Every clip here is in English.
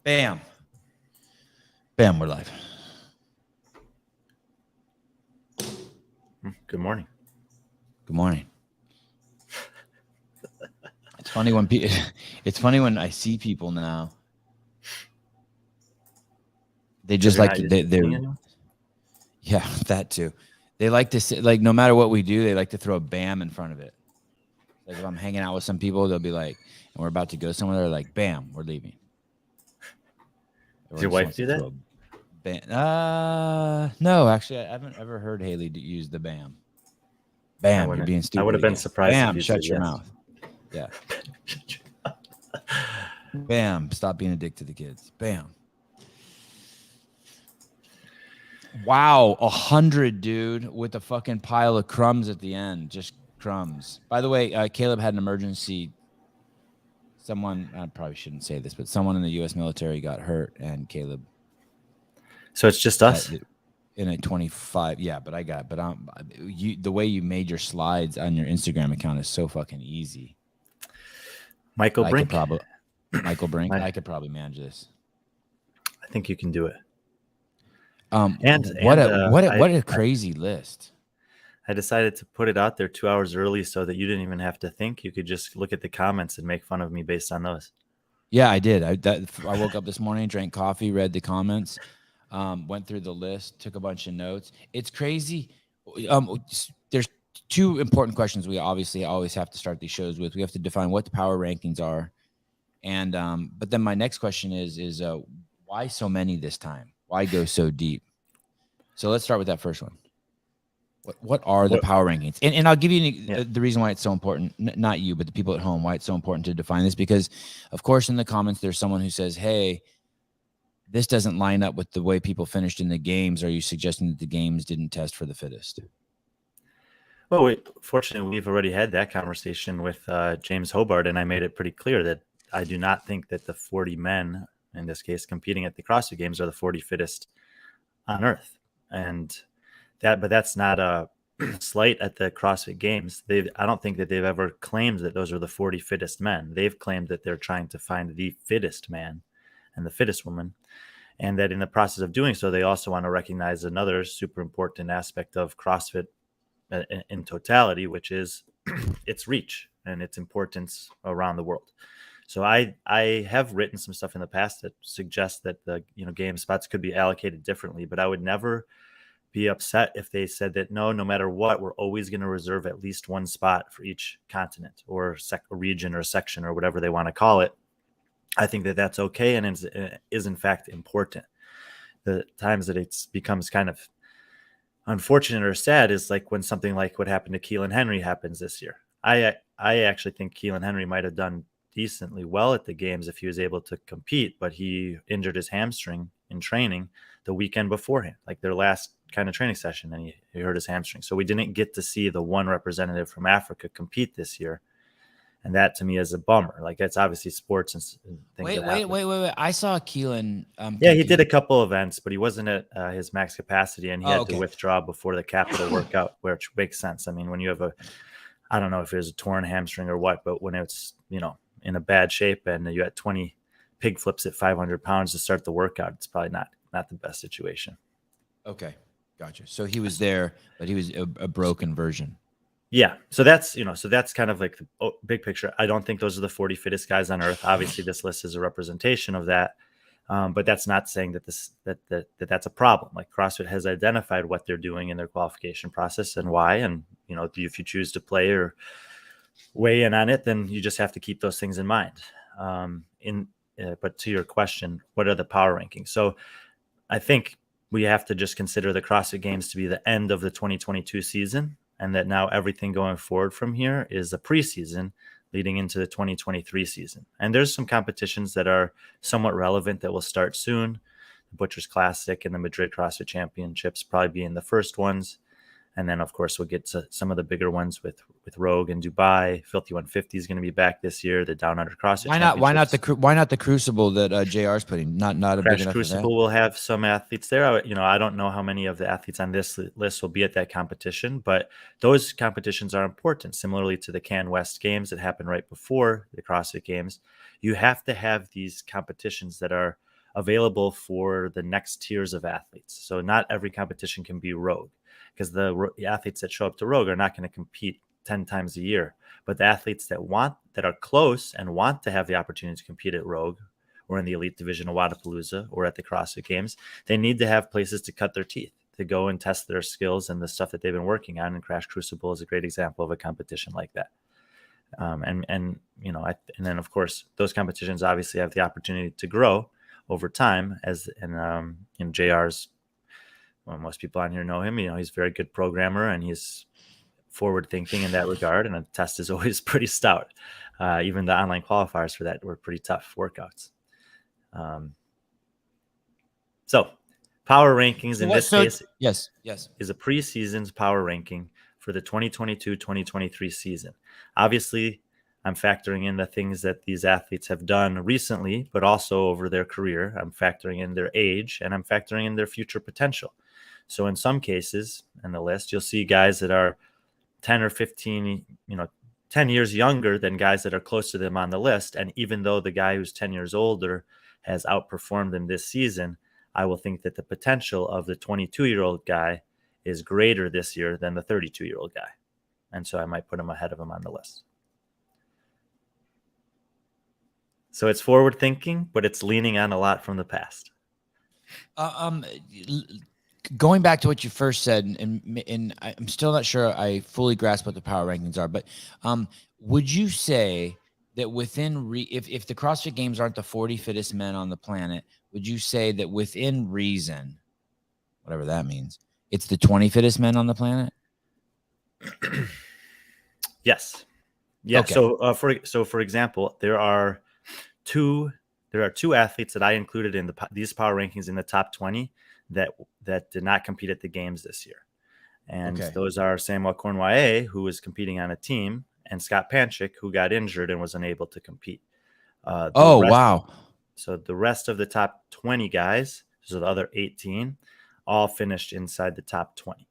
Bam. Bam, we're live. Good morning. Good morning. It's funny when I see people now. They just like they're yeah, that too. They like to say, like, no matter what we do, they like to throw a bam in front of it. Like if I'm hanging out with some people, they'll be like, and we're about to go somewhere, they're like, bam, we're leaving. Does your wife do that? No, actually, I haven't ever heard Haley use the bam. Bam, you're being stupid. I would have been surprised. Bam, if you shut said your yes. mouth. Yeah. Bam, stop being a dick to the kids. Bam. Wow, 100, dude, with a fucking pile of crumbs at the end. Just crumbs. By the way, Caleb had an emergency. Someone, I probably shouldn't say this, but someone in the U.S. military got hurt, and Caleb. So it's just us? In a 25, yeah, but the way you made your slides on your Instagram account is so fucking easy. Michael Brink? Michael Brink, I could probably manage this. I think you can do it. What a crazy list. I decided to put it out there 2 hours early so that you didn't even have to think. You could just look at the comments and make fun of me based on those. Yeah, I did. I woke up this morning, drank coffee, read the comments, went through the list, took a bunch of notes. It's crazy. There's two important questions we obviously always have to start these shows with. We have to define what the power rankings are. And but then my next question is why so many this time? Why go so deep? So let's start with that first one. What are the power rankings? And I'll give you the reason why it's so important, not you, but the people at home, why it's so important to define this. Because, of course, in the comments, there's someone who says, hey, this doesn't line up with the way people finished in the games. Are you suggesting that the games didn't test for the fittest? Well, fortunately, we've already had that conversation with James Hobart, and I made it pretty clear that I do not think that the 40 men, in this case, competing at the CrossFit Games are the 40 fittest on earth. But that's not a slight at the CrossFit Games. I don't think that they've ever claimed that those are the 40 fittest men. They've claimed that they're trying to find the fittest man and the fittest woman, and that in the process of doing so, they also want to recognize another super important aspect of CrossFit in totality, which is its reach and its importance around the world. So I have written some stuff in the past that suggests that the game spots could be allocated differently, but I would never be upset if they said that no matter what, we're always going to reserve at least one spot for each continent or a region or section or whatever they want to call it. I think that that's okay and is in fact important. The times that it becomes kind of unfortunate or sad is like when something like what happened to Keelan Henry happens this year. I actually think Keelan Henry might have done decently well at the games if he was able to compete, but he injured his hamstring in training the weekend beforehand, like their last kind of training session, and he hurt his hamstring. So we didn't get to see the one representative from Africa compete this year. And that to me is a bummer. Like it's obviously sports and things. Wait. I saw Keelan. Yeah, he did a couple events, but he wasn't at his max capacity, and he had to withdraw before the capital workout, which makes sense. I mean, when you have I don't know if it was a torn hamstring or what, but when it's, in a bad shape and you had 20 pig flips at 500 pounds to start the workout, it's probably not the best situation. Okay. Gotcha. So he was there, but he was a broken version. Yeah. So that's kind of like the big picture. I don't think those are the 40 fittest guys on earth. Obviously this list is a representation of that. But that's not saying that that's a problem. Like CrossFit has identified what they're doing in their qualification process and why. And, if you choose to play or weigh in on it, then you just have to keep those things in mind. But to your question, what are the power rankings? So I think we have to just consider the CrossFit Games to be the end of the 2022 season, and that now everything going forward from here is a preseason leading into the 2023 season. And there's some competitions that are somewhat relevant that will start soon. The Butcher's Classic and the Madrid CrossFit Championships probably being the first ones. And then, of course, we'll get to some of the bigger ones with Rogue in Dubai. Filthy 150 is going to be back this year. The Down Under CrossFit. Why not the Crucible that JR's putting? Not a Crash big enough Crucible will have some athletes there. I don't know how many of the athletes on this list will be at that competition, but those competitions are important. Similarly to the Can West Games that happened right before the CrossFit Games, you have to have these competitions that are available for the next tiers of athletes. So not every competition can be Rogue, because the athletes that show up to Rogue are not going to compete 10 times a year. But the athletes that are close and want to have the opportunity to compete at Rogue or in the elite division of Wodapalooza or at the CrossFit Games, they need to have places to cut their teeth, to go and test their skills and the stuff that they've been working on. And Crash Crucible is a great example of a competition like that. And then of course those competitions obviously have the opportunity to grow over time, JR's, well, most people on here know him. He's a very good programmer and he's forward thinking in that regard. And the test is always pretty stout. Even the online qualifiers for that were pretty tough workouts. So power rankings in this case, yes, is a preseason's power ranking for the 2022-2023 season. Obviously, I'm factoring in the things that these athletes have done recently, but also over their career. I'm factoring in their age and I'm factoring in their future potential. So in some cases in the list, you'll see guys that are 10 or 15, 10 years younger than guys that are close to them on the list. And even though the guy who's 10 years older has outperformed them this season, I will think that the potential of the 22-year-old guy is greater this year than the 32-year-old guy. And so I might put him ahead of him on the list. So it's forward thinking, but it's leaning on a lot from the past. Going back to what you first said, and I'm still not sure I fully grasp what the power rankings are, but would you say that within if the CrossFit Games aren't the 40 fittest men on the planet, would you say that within reason, whatever that means, it's the 20 fittest men on the planet? Yes. Yeah. Okay. So for example, there are two athletes that I included in these power rankings in the top 20 that did not compete at the games this year. And those are Samuel Cornway, who was competing on a team, and Scott Panchik, who got injured and was unable to compete. Wow. So the rest of the top 20 guys, so the other 18, all finished inside the top 20.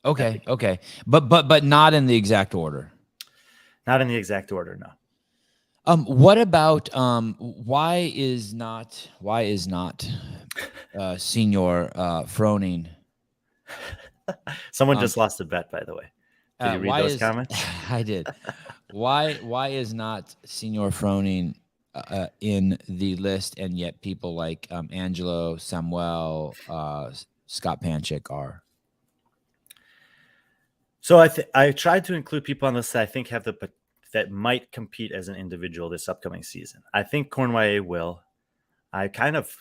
Okay. But not in the exact order. Not in the exact order, no. What about why is not Senior Froning? Someone just lost a bet, by the way. Did you read those comments? I did. Why is not Senior Froning in the list, and yet people like Angelo, Samuel, Scott Panchik are? So I tried to include people on this that I think have that might compete as an individual this upcoming season. I think Cornway will. I kind of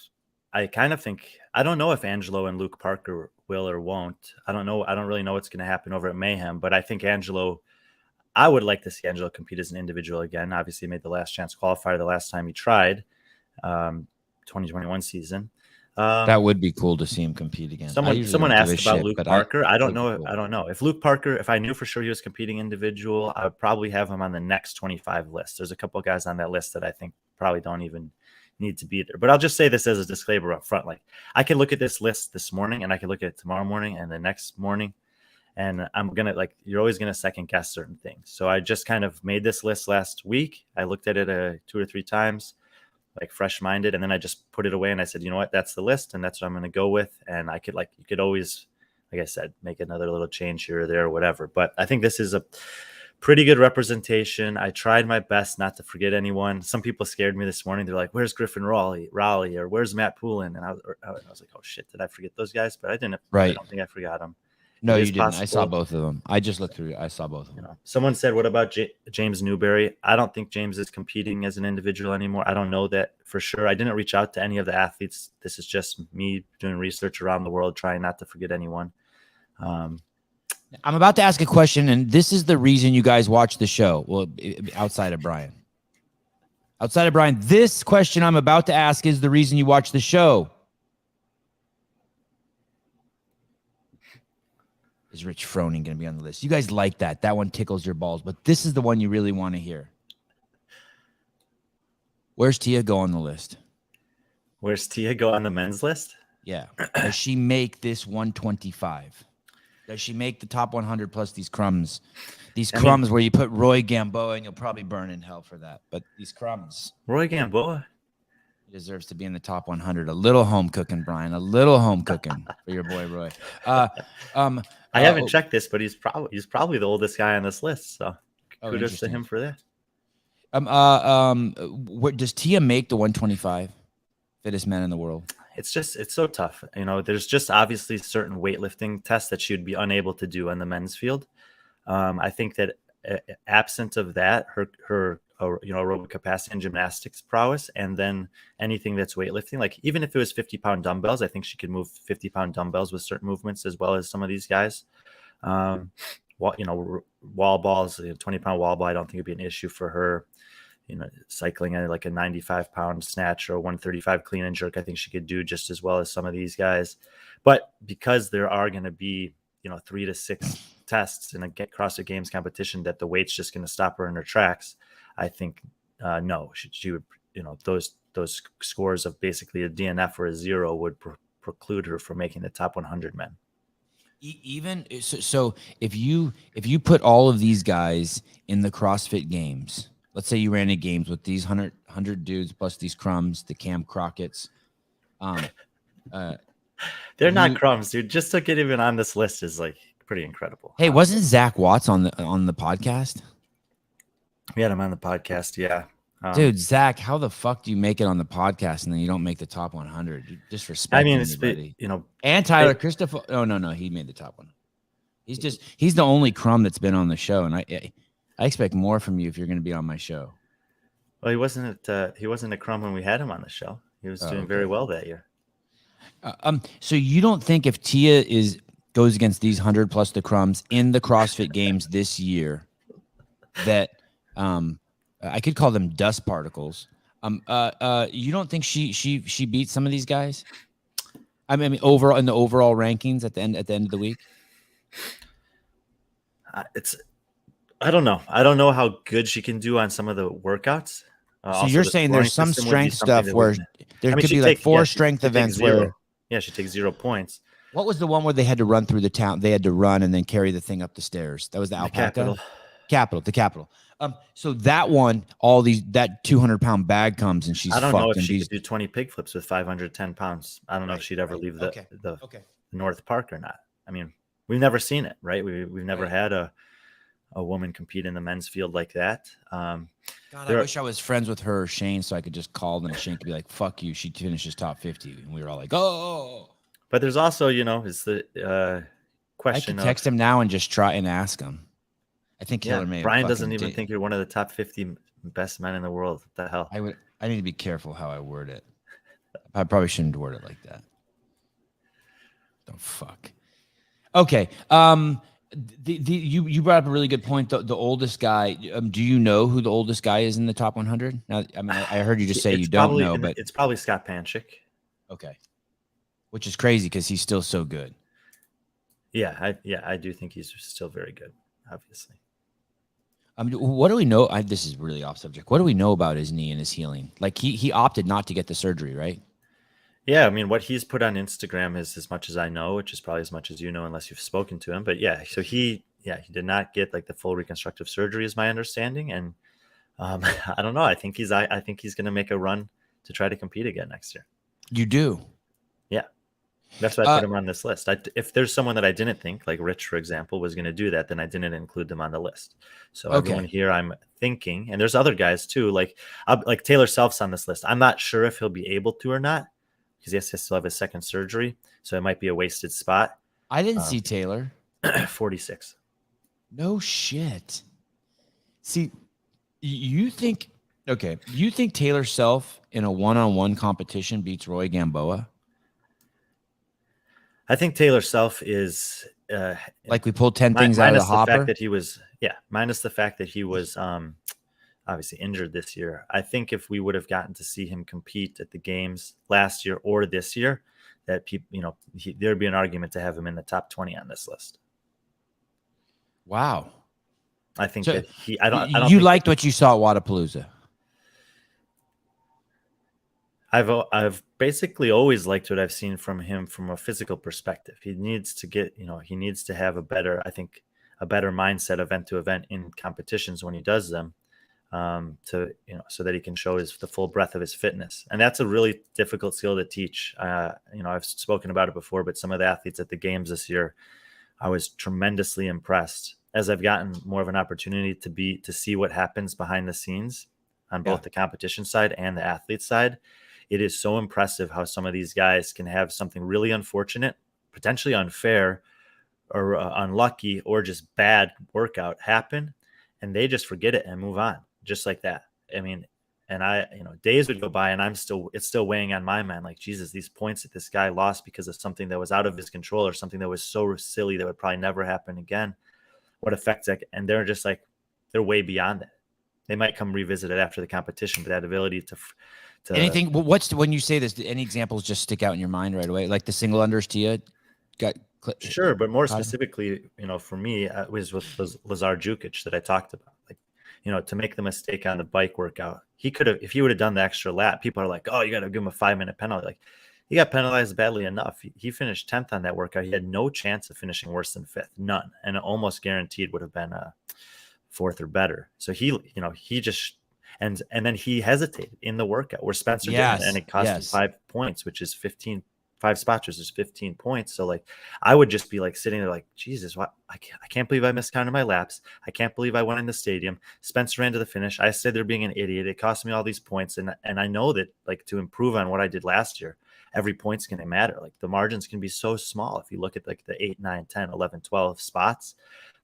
think, I don't know if Angelo and Luke Parker will or won't. I don't know. I don't really know what's going to happen over at Mayhem, but I think I would like to see Angelo compete as an individual again. Obviously, he made the last chance qualifier the last time he tried, 2021 season. That would be cool to see him compete again. Someone asked about Luke Parker. I don't know. I don't know if Luke Parker, if I knew for sure he was competing individual, I would probably have him on the next 25 list. There's a couple of guys on that list that I think probably don't even need to be there. But I'll just say this as a disclaimer up front. Like, I can look at this list this morning and I can look at it tomorrow morning and the next morning. And I'm going to you're always going to second guess certain things. So I just kind of made this list last week. I looked at it 2 or 3 times, fresh minded. And then I just put it away and I said, you know what, that's the list. And that's what I'm going to go with. And I could you could always, like I said, make another little change here or there or whatever. But I think this is a pretty good representation. I tried my best not to forget anyone. Some people scared me this morning. They're like, where's Griffin Raleigh, or where's Matt Poulin? And I was like, oh shit, did I forget those guys? But I didn't. Right. I don't think I forgot them. No, you didn't. I saw both of them. I just looked through. I saw both of them. Someone said, what about James Newberry? I don't think James is competing as an individual anymore. I don't know that for sure. I didn't reach out to any of the athletes. This is just me doing research around the world, trying not to forget anyone. I'm about to ask a question, and this is the reason you guys watch the show. Well, outside of Brian. This question I'm about to ask is the reason you watch the show. Is Rich Froning going to be on the list? You guys like that. That one tickles your balls, but this is the one you really want to hear. Where's Tia go on the list? Where's Tia go on the men's list? Yeah. Does she make this 125? Does she make the top 100 plus these crumbs? These crumbs where you put Roy Gamboa and you'll probably burn in hell for that. But these crumbs. Roy Gamboa? He deserves to be in the top 100. A little home cooking, Brian. A little home cooking for your boy Roy. I haven't checked this, but he's probably the oldest guy on this list. So kudos to him for that. What does Tia make the 125 fittest men in the world? It's so tough. There's just obviously certain weightlifting tests that she would be unable to do in the men's field. I think that absent of that, her aerobic capacity and gymnastics prowess, and then anything that's weightlifting, like even if it was 50-pound dumbbells, I think she could move 50-pound dumbbells with certain movements as well as some of these guys. Wall balls, 20-pound wall ball, I don't think it'd be an issue for her. Cycling at like a 95-pound snatch or a 135 clean and jerk, I think she could do just as well as some of these guys. But because there are going to be 3 to 6 tests in a CrossFit Games competition that the weight's just going to stop her in her tracks, I think no, she would, those scores of basically a DNF or a 0 would preclude her from making the top 100 men. Even so, if you put all of these guys in the CrossFit Games, let's say you ran a games with these 100 dudes plus these crumbs, the Cam Crockett's. They're not crumbs, dude. Just to get even on this list is like pretty incredible. Hey, wasn't Zach Watts on the podcast? We had him on the podcast, yeah. Dude, Zach, how the fuck do you make it on the podcast and then you don't make the top 100? You disrespect anybody. And Tyler Christopher. Oh no, he made the top one. He's the only crumb that's been on the show, and I expect more from you if you're going to be on my show. Well, he wasn't a crumb when we had him on the show. He was doing very well that year. So you don't think if Tia goes against these 100 plus the crumbs in the CrossFit Games this year, that I could call them dust particles. You don't think she beats some of these guys? I mean, overall in the overall rankings at the end of the week. I don't know. I don't know how good she can do on some of the workouts. So you're saying there's some strength stuff where there could be like 4 strength events where she takes 0 points. What was the one where they had to run through the town? They had to run and then carry the thing up the stairs. That was the Alpaca. The Capitol. So that one, that 200-pound bag comes and she's. I don't know if she could do 20 pig flips with 510 pounds. I don't know if she'd ever leave the North Park or not. I mean, we've never seen it, right? We've never had a woman compete in the men's field like that. God, I wish I was friends with her or Shane so I could just call them and Shane could be like, fuck you, she finishes top 50. And we were all like, oh. But there's also, is the question. I could text him now and just try and ask him. I think Brian doesn't even think you're one of the top 50 best men in the world. What the hell? I need to be careful how I word it. I probably shouldn't word it like that. Oh, fuck. Okay. You brought up a really good point. The oldest guy. Do you know who the oldest guy is in the top 100? Now, I mean, I heard you just say you don't know, but it's probably Scott Panchik. Okay, which is crazy because he's still so good. Yeah, I do think he's still very good. Obviously. What do we know? This is really off subject. What do we know about his knee and his healing? Like he opted not to get the surgery, right? Yeah, I mean, what he's put on Instagram is as much as I know, which is probably as much as you know, unless you've spoken to him. But yeah, so he did not get like the full reconstructive surgery, is my understanding. And I don't know. I think he's going to make a run to try to compete again next year. You do? Yeah, that's why I put him on this list. If there's someone that I didn't think, like Rich, for example, was going to do that, then I didn't include them on the list. So everyone here, I'm thinking, and there's other guys too, like Taylor Self's on this list. I'm not sure if he'll be able to or not, because he has to still have his second surgery. So it might be a wasted spot. I didn't see Taylor. 46. No shit. See, you think Taylor Self in a one-on-one competition beats Roy Gamboa? I think Taylor Self is like we pulled 10 things out of the hopper. Minus the fact that he was obviously injured this year. I think if we would have gotten to see him compete at the games last year or this year, that people, there'd be an argument to have him in the top 20 on this list. Wow. I think that I don't. You liked what you saw at Wadapalooza. I've basically always liked what I've seen from him from a physical perspective. He needs to get, he needs to have a better mindset event to event in competitions when he does them. to, so that he can show the full breadth of his fitness. And that's a really difficult skill to teach. I've spoken about it before, but some of the athletes at the games this year, I was tremendously impressed as I've gotten more of an opportunity to see what happens behind the scenes on both the competition side and the athlete side. It is so impressive how some of these guys can have something really unfortunate, potentially unfair or unlucky or just bad workout happen, and they just forget it and move on just like that. I mean, and days would go by and it's still weighing on my mind, like, Jesus, these points that this guy lost because of something that was out of his control or something that was so silly that would probably never happen again. What affects that? And they're just like, they're way beyond that. They might come revisit it after the competition, but that ability to anything. When you say this, any examples just stick out in your mind right away? Like the single unders Tia got. Sure, but more specifically, for me, it was with Lazar Jukic that I talked about. Like, to make the mistake on the bike workout, he could have, if he would have done the extra lap, people are like, oh, you got to give him a 5-minute penalty. Like, he got penalized badly enough. He finished 10th on that workout. He had no chance of finishing worse than 5th, none, and almost guaranteed would have been 4th or better. So he just and then he hesitated in the workout where Spencer didn't, and it cost him 5 points, which is 5 spots, which is 15 points. So like, I would just be like sitting there like, Jesus, what? I can't believe I miscounted my laps. I can't believe I went in the stadium. Spencer ran to the finish. I said they're being an idiot. It cost me all these points. And I know that, like, to improve on what I did last year, every point's going to matter. Like, the margins can be so small. If you look at like the 8, 9, 10, 11, 12 spots,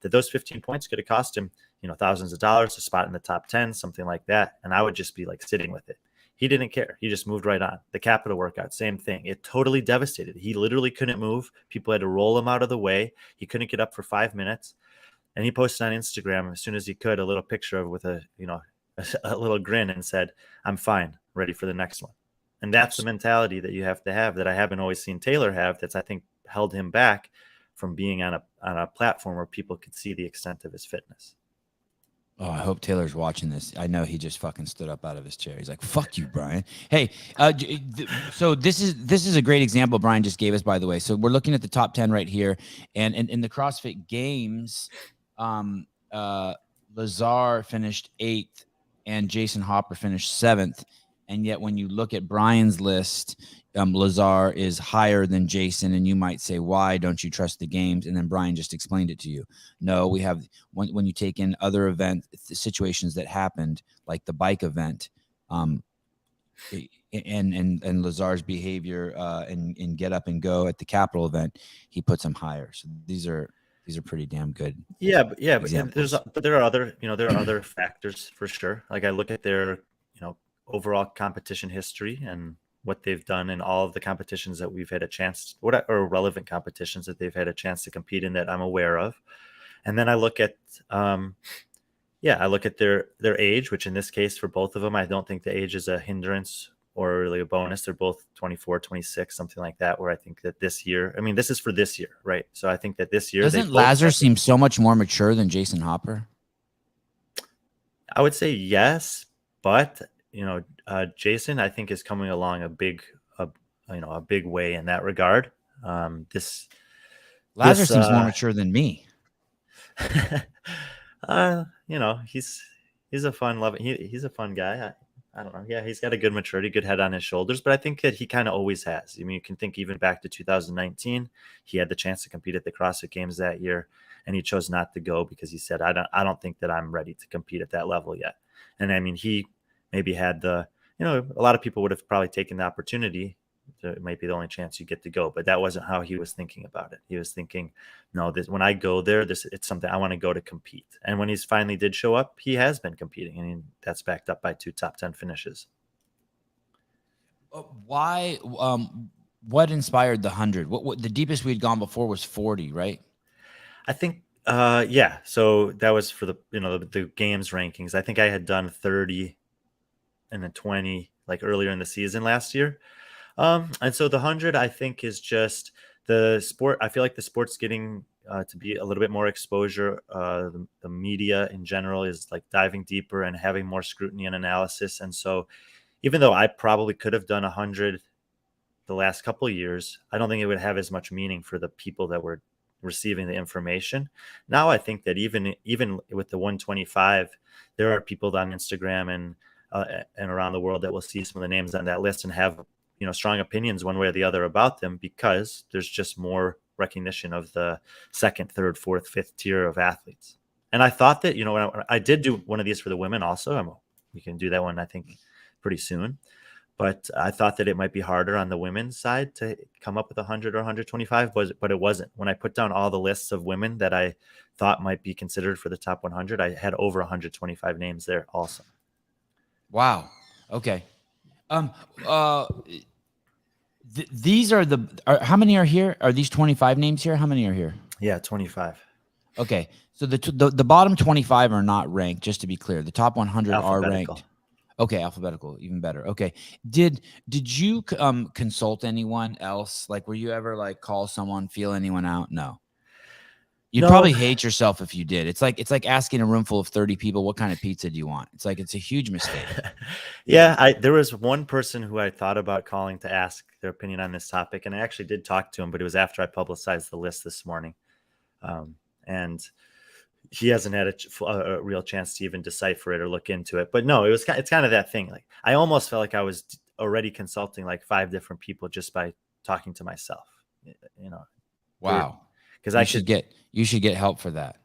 that those 15 points could have cost him, thousands of dollars, a spot in the top 10, something like that. And I would just be like sitting with it. He didn't care. He just moved right on. The capital workout, same thing. It totally devastated. He literally couldn't move. People had to roll him out of the way. He couldn't get up for 5 minutes. And he posted on Instagram as soon as he could a little picture of with a little grin and said, I'm fine, ready for the next one. And that's the mentality that you have to have, that I haven't always seen Taylor have, that's, I think, held him back from being on a platform where people could see the extent of his fitness. Oh, I hope Taylor's watching this. I know he just fucking stood up out of his chair. He's like, fuck you, Brian. Hey, so this is a great example Brian just gave us, by the way. So we're looking at the top 10 right here. And in the CrossFit Games, Lazar finished 8th and Jason Hopper finished 7th. And yet when you look at Brian's list, Lazar is higher than Jason, and you might say, why don't you trust the games? And then Brian just explained it to you. No, we have, when you take in other event situations that happened, like the bike event, and Lazar's behavior and get up and go at the Capital event, he puts him higher. So these are pretty damn good. Yeah, but there are other factors for sure. Like, I look at their overall competition history and what they've done in all of the competitions that we've had a chance, or relevant competitions that they've had a chance to compete in that I'm aware of. And then I look at, I look at their age, which in this case for both of them, I don't think the age is a hindrance or really a bonus. They're both 24, 26, something like that, where I think that this year, I mean, this is for this year, right? So I think that this year, doesn't Lazar seem so much more mature than Jason Hopper? I would say yes, but Jason, I think, is coming along a big way in that regard. Lazar seems more mature than me. He's a fun loving. He's a fun guy. I don't know. Yeah, he's got a good maturity, good head on his shoulders, but I think that he kind of always has. I mean, you can think even back to 2019, he had the chance to compete at the CrossFit Games that year, and he chose not to go because he said, I don't think that I'm ready to compete at that level yet. And I mean, he maybe had a lot of people would have probably taken the opportunity. It might be the only chance you get to go, but that wasn't how he was thinking about it. He was thinking, no, when I go there, it's something I want to go to compete. And when he's finally did show up, he has been competing, and that's backed up by 2 top 10 finishes. Why? What inspired the 100? What the deepest we'd gone before was 40, right? I think, yeah. So that was for the games rankings. I think I had done 30 and then 20 like earlier in the season last year. And so the 100, I think, is just the sport. I feel like the sport's getting to be a little bit more exposure. The media in general is like diving deeper and having more scrutiny and analysis. And so even though I probably could have done 100 the last couple of years, I don't think it would have as much meaning for the people that were receiving the information. Now I think that even with the 125, there are people on Instagram and around the world that will see some of the names on that list and have, you know, strong opinions one way or the other about them, because there's just more recognition of the second, third, fourth, fifth tier of athletes. And I thought that, you know, when I did do one of these for the women also, we can do that one, I think, pretty soon. But I thought that it might be harder on the women's side to come up with 100 or 125, but it wasn't. When I put down all the lists of women that I thought might be considered for the top 100, I had over 125 names there also. Wow. Okay. These are how many are here? Are these 25 names here? How many are here? Yeah, 25. Okay. So the bottom 25 are not ranked, just to be clear. The top 100 are ranked. Okay, alphabetical, even better. Okay. Did you consult anyone else? Like, were you ever like call someone, feel anyone out? No. You'd probably hate yourself if you did. It's like asking a room full of 30 people, what kind of pizza do you want? It's like, it's a huge mistake. Yeah, there was one person who I thought about calling to ask their opinion on this topic, and I actually did talk to him, but it was after I publicized the list this morning. And he hasn't had a real chance to even decipher it or look into it. But no, it's kind of that thing. Like, I almost felt like I was already consulting like 5 different people just by talking to myself, you know. Wow. Because you should get help for that.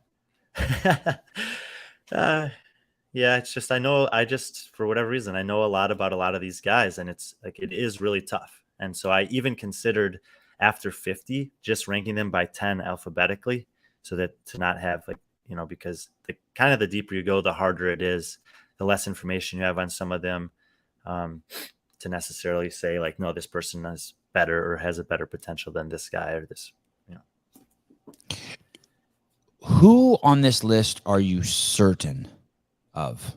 Yeah, it's just, for whatever reason, I know a lot about a lot of these guys, and it's like, it is really tough. And so I even considered after 50, just ranking them by 10 alphabetically, so that to not have like, you know, because the deeper you go, the harder it is, the less information you have on some of them, to necessarily say like, no, this person is better or has a better potential than this guy or this, you know. Who on this list are you certain of?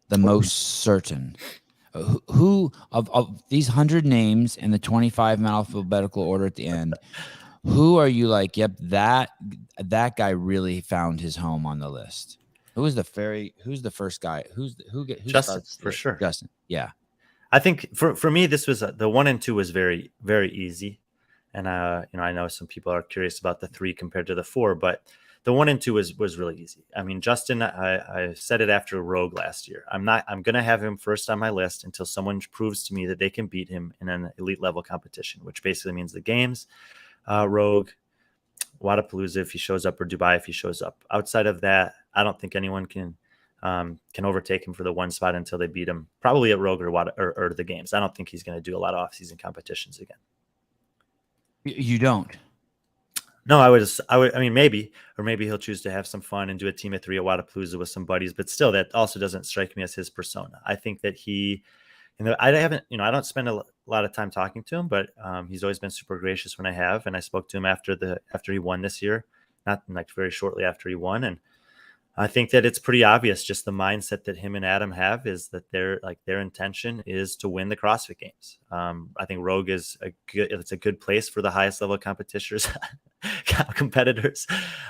The most certain? Who of these 100 names and the 25 in alphabetical order at the end, who are you like, yep, that guy really found his home on the list? Who's the first guy? Who Justin, for sure. Justin. Yeah. I think for me, this was the 1 and 2 was very, very easy. And, you know, I know some people are curious about the 3 compared to the 4, but the 1 and 2 was really easy. I mean, Justin, I said it after Rogue last year. I'm going to have him first on my list until someone proves to me that they can beat him in an elite level competition, which basically means the games, Rogue, Wadapalooza if he shows up, or Dubai if he shows up. Outside of that, I don't think anyone can overtake him for the 1 spot until they beat him, probably at Rogue or the games. I don't think he's going to do a lot of off-season competitions again. You don't? No, I mean, maybe he'll choose to have some fun and do a team of 3 at Wadapalooza with some buddies, but still, that also doesn't strike me as his persona. I think that he, you know, I don't spend a lot of time talking to him, but he's always been super gracious when I have. And I spoke to him after he won this year, not like very shortly after he won. And I think that it's pretty obvious, just the mindset that him and Adam have is that their intention is to win the CrossFit Games. I think Rogue it's a good place for the highest level competitors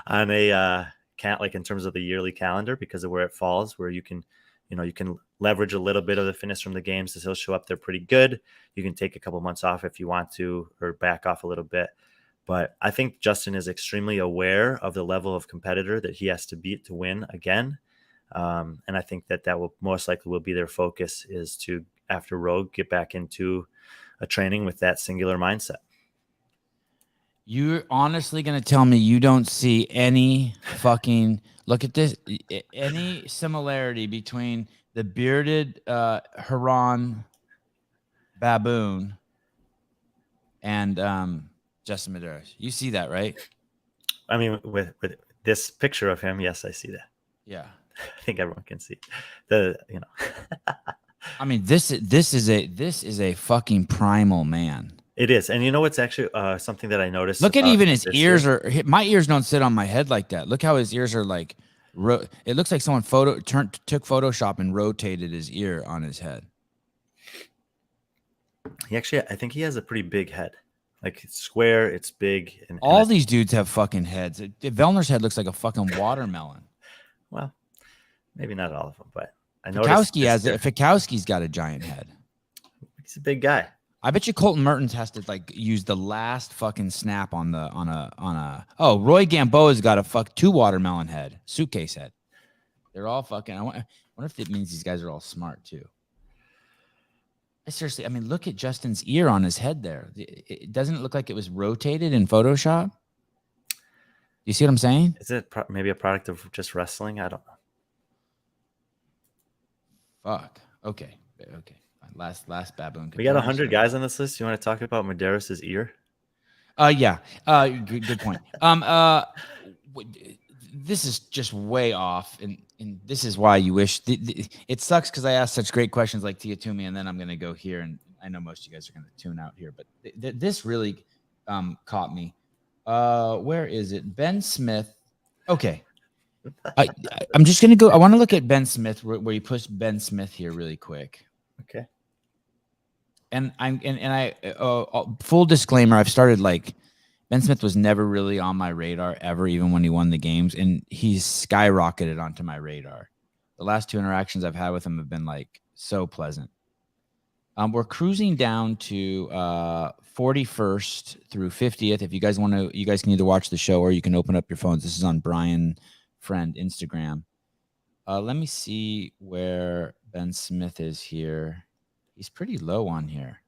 on a in terms of the yearly calendar, because of where it falls, where you can leverage a little bit of the fitness from the games, as he'll show up there pretty good. You can take a couple months off if you want to, or back off a little bit. But I think Justin is extremely aware of the level of competitor that he has to beat to win again. And I think that will most likely be their focus, is to, after Rogue, get back into a training with that singular mindset. You're honestly going to tell me you don't see any fucking, look at this, any similarity between the bearded Huron baboon and Justin Medeiros? You see that, right? I mean, with this picture of him, yes, I see that. Yeah, I think everyone can see I mean, this is a fucking primal man. It is. And you know what's actually something that I noticed? Look at even his ears my ears don't sit on my head like that. Look how his ears are like, it looks like someone took Photoshop and rotated his ear on his head. I think he has a pretty big head. Like, it's square, it's big. And all these dudes have fucking heads. Vellner's head looks like a fucking watermelon. Well, maybe not all of them, but I noticed Fikowski's got a giant head. He's a big guy. I bet you Colton Mertens has to like use the last fucking snap on a. Oh, Roy Gamboa's got a 2 watermelon head, suitcase head. They're all fucking. I wonder if it means these guys are all smart too. Seriously, I mean, look at Justin's ear on his head there. It doesn't look like it was rotated in Photoshop. You see what I'm saying? Is it maybe a product of just wrestling? I don't know. Fuck. Okay. Last baboon. We got 100 guys on this list. You want to talk about Medeiros' ear? Yeah. Good point. This is just way off, and this is why you wish. It sucks because I asked such great questions like Tia Toomey, and then I'm going to go here, and I know most of you guys are going to tune out here, but this really caught me. Where is it? Ben Smith. Okay. I'm just going to go. I want to look at Ben Smith where you push Ben Smith here really quick. Okay. And I full disclaimer, I've started like Ben Smith was never really on my radar ever, even when he won the games, and he's skyrocketed onto my radar. The last 2 interactions I've had with him have been like so pleasant. We're cruising down to 41st through 50th. If you guys want to, you guys can either watch the show or you can open up your phones. This is on Brian Friend Instagram. Let me see where Ben Smith is here. He's pretty low on here.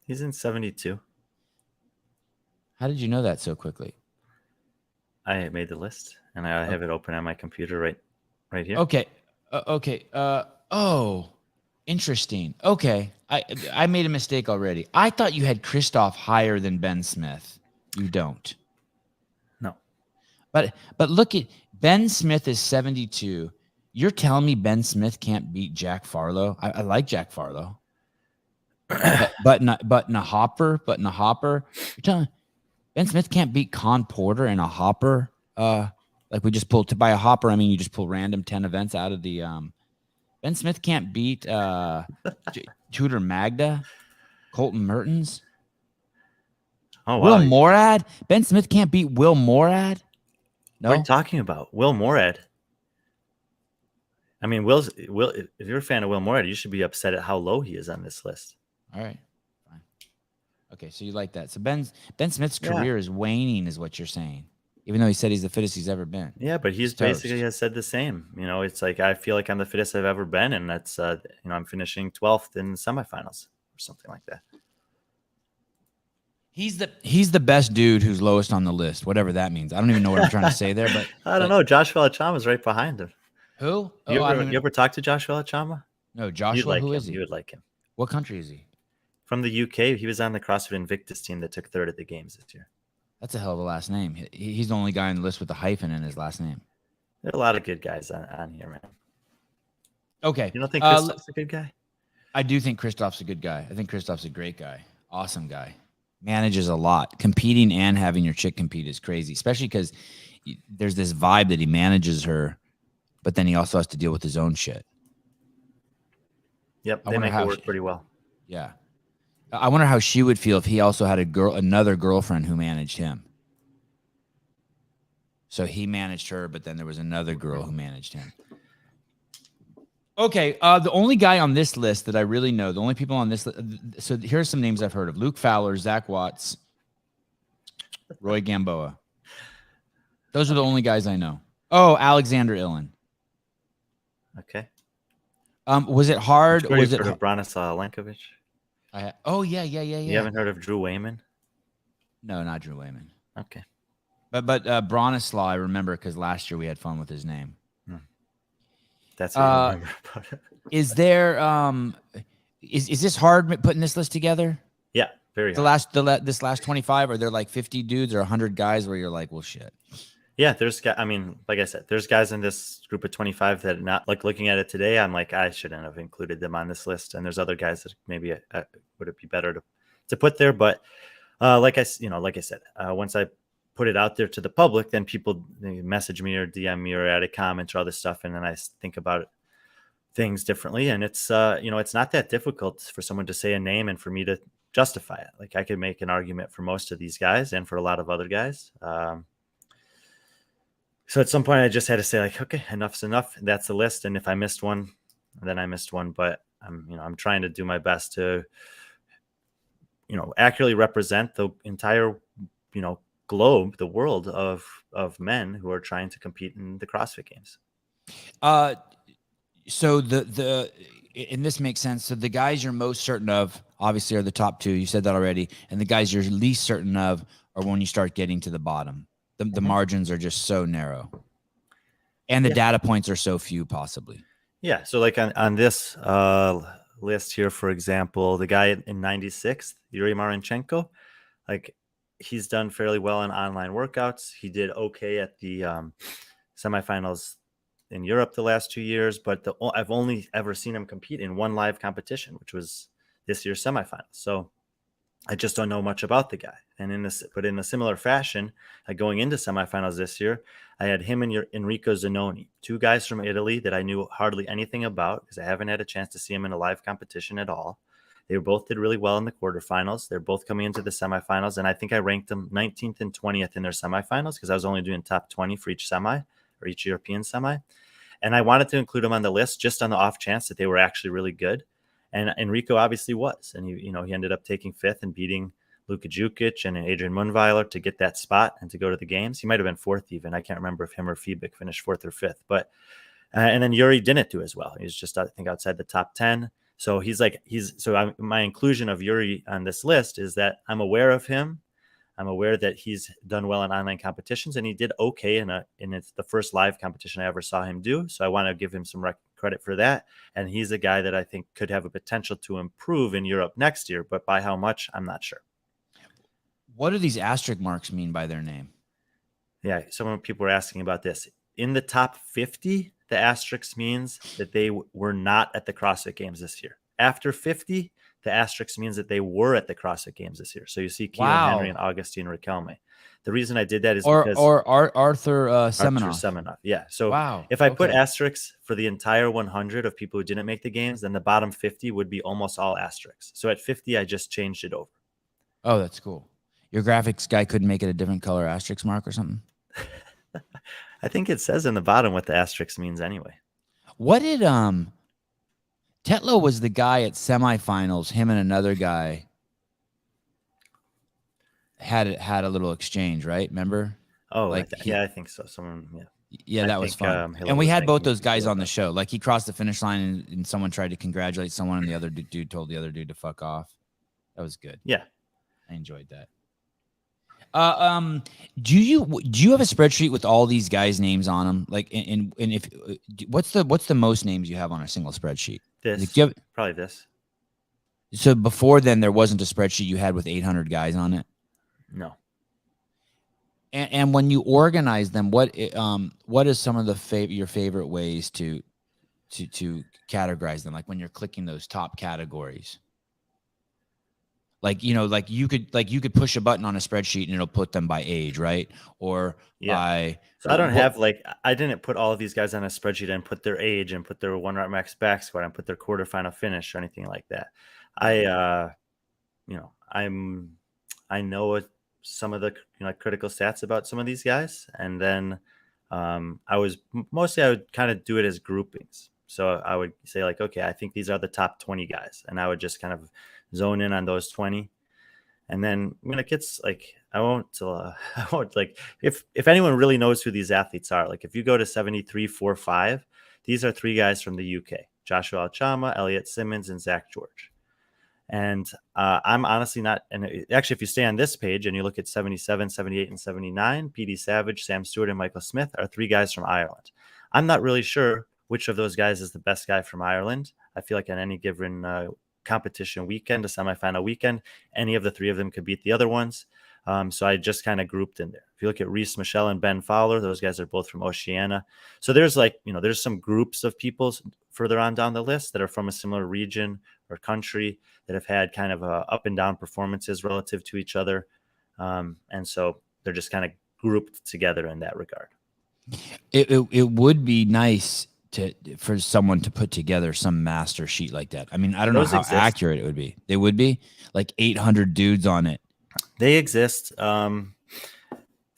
He's in 72. How did you know that so quickly? I made the list, and I have it open on my computer right here. Okay. Oh, interesting. Okay. I made a mistake already. I thought you had Christoph higher than Ben Smith. You don't. No. But look at Ben Smith is 72. You're telling me Ben Smith can't beat Jack Farlow? I like Jack Farlow. but in a hopper. You're telling me Ben Smith can't beat Con Porter in a hopper. Like we just pulled to buy a hopper. I mean, you just pull random 10 events out of the. Ben Smith can't beat Tudor Magda, Colton Mertens. Oh, wow. Will Morad. Ben Smith can't beat Will Morad. No, what are you talking about? Will Morad. I mean, Will. If you're a fan of Will Morad, you should be upset at how low he is on this list. All right, fine. Okay, so you like that. So Ben Smith's career is waning, is what you're saying, even though he said he's the fittest he's ever been. Yeah, but he's basically has said the same. You know, it's like I feel like I'm the fittest I've ever been, and that's I'm finishing 12th in the semifinals or something like that. He's the best dude who's lowest on the list, whatever that means. I don't even know what I'm trying to say there, but I don't know. Josh Valachama's right behind him. Who? You ever talk to Josh Valachama? No, Joshua. Who is he? You would like him. What country is he? From the UK. He was on the CrossFit Invictus team that took 3rd at the games this year. That's a hell of a last name. He's the only guy on the list with a hyphen in his last name. There are a lot of good guys on here, man. Okay. You don't think Christoph's a good guy? I do think Christoph's a good guy. I think Christoph's a great guy. Awesome guy. Manages a lot. Competing and having your chick compete is crazy, especially because there's this vibe that he manages her, but then he also has to deal with his own shit. Yep, they make it work pretty well. Yeah. I wonder how she would feel if he also had another girlfriend who managed him. So he managed her, but then there was another girl who managed him. Okay, the only guy on this list that I really know, the only people on this list, so here's some names I've heard of. Luke Fowler, Zach Watts, Roy Gamboa. Those are the only guys I know. Oh, Alexander Ilin. Okay. Was it hard? Was it Branislav Lenkovic? Yeah. You haven't heard of Drew Wayman? No, not Drew Wayman. Okay. But Branislav, I remember because last year we had fun with his name. That's what I remember about it. Is there is this hard putting this list together? Yeah, very hard. This last 25, are there like 50 dudes or 100 guys where you're like, well, shit. Yeah, like I said, there's guys in this group of 25 that not like looking at it today. I'm like, I shouldn't have included them on this list. And there's other guys that maybe would it be better to put there. But like I said, once I put it out there to the public, then people message me or DM me or add a comment or other stuff. And then I think about things differently. And it's, it's not that difficult for someone to say a name and for me to justify it. Like I could make an argument for most of these guys and for a lot of other guys. So at some point I just had to say like, okay, enough's enough. That's the list. And if I missed one, then I missed one. But I'm trying to do my best to accurately represent the entire, globe, the world of men who are trying to compete in the CrossFit Games. So and this makes sense. So the guys you're most certain of, obviously, are the top two. You said that already. And the guys you're least certain of are when you start getting to the bottom. The margins are just so narrow. And the data points are so few, possibly. Yeah. So like on this list here, for example, the guy in 96th, Yuri Marenchenko, like he's done fairly well in online workouts. He did okay at the semifinals in Europe the last 2 years, but I've only ever seen him compete in one live competition, which was this year's semifinals. So I just don't know much about the guy. And in a similar fashion, going into semifinals this year, I had him and Enrico Zanoni, two guys from Italy that I knew hardly anything about because I haven't had a chance to see him in a live competition at all. They both did really well in the quarterfinals. They're both coming into the semifinals, and I think I ranked them 19th and 20th in their semifinals because I was only doing top 20 for each semi or each European semi. And I wanted to include them on the list just on the off chance that they were actually really good. And Enrico obviously was. And he ended up taking fifth and beating Luka Jukic and Adrian Munweiler to get that spot and to go to the games. He might have been fourth even. I can't remember if him or Fiebig finished fourth or fifth. But and then Yuri didn't do as well. He's just, I think, outside the top 10. So my inclusion of Yuri on this list is that I'm aware of him. I'm aware that he's done well in online competitions, and he did okay in the first live competition I ever saw him do. So I want to give him some credit for that. And he's a guy that I think could have a potential to improve in Europe next year, but by how much, I'm not sure. What do these asterisk marks mean by their name? Yeah, some people were asking about this. In the top 50, the asterisk means that they were not at the CrossFit Games this year. After 50, the asterisk means that they were at the CrossFit Games this year. So you see Keelan Henry and Augustine Riquelme. The reason I did that is because Arthur Semenoff. Yeah. So if I put asterisks for the entire 100 of people who didn't make the games, then the bottom 50 would be almost all asterisks. So at 50, I just changed it over. Oh, that's cool. Your graphics guy couldn't make it a different color asterisk mark or something? I think it says in the bottom what the asterisk means anyway. What did Tetlow was the guy at semifinals. Him and another guy had a little exchange, right? Remember? Oh, I think so. That was fun. And we had both those guys on the show. Like, he crossed the finish line, and someone tried to congratulate someone, and the other dude told the other dude to fuck off. That was good. Yeah, I enjoyed that. Do you have a spreadsheet with all these guys' names on them? Like, and if what's the most names you have on a single spreadsheet? Probably this. So before then, there wasn't a spreadsheet you had with 800 guys on it? No. And when you organize them, what is some of your favorite ways to categorize them? Like when you're clicking those top categories. Like, you could push a button on a spreadsheet and it'll put them by age, right? Or by. So I didn't put all of these guys on a spreadsheet and put their age and put their 1 rep max back squat and put their quarterfinal finish or anything like that. I know some of the critical stats about some of these guys, and then I would kind of do it as groupings. So I would say, like, okay, I think these are the top 20 guys, and I would just kind of zone in on those 20. And then when it gets like, I won't like, if anyone really knows who these athletes are, like if you go to 73.45, these are 3 guys from the UK: Joshua Alchama, Elliot Simmons, and Zach George. And I'm honestly not, and actually, if you stay on this page and you look at 77, 78, and 79, PD Savage, Sam Stewart, and Michael Smith are 3 guys from Ireland. I'm not really sure which of those guys is the best guy from Ireland. I feel like on any given competition weekend, a semifinal weekend, any of the 3 of them could beat the other ones. So I just kind of grouped in there. If you look at Reese Michelle and Ben Fowler, those guys are both from Oceania. So there's there's some groups of people further on down the list that are from a similar region or country that have had kind of up and down performances relative to each other. And so they're just kind of grouped together in that regard. It would be nice for someone to put together some master sheet like that. I mean, I don't know how accurate it would be. They would be like 800 dudes on it. They exist. There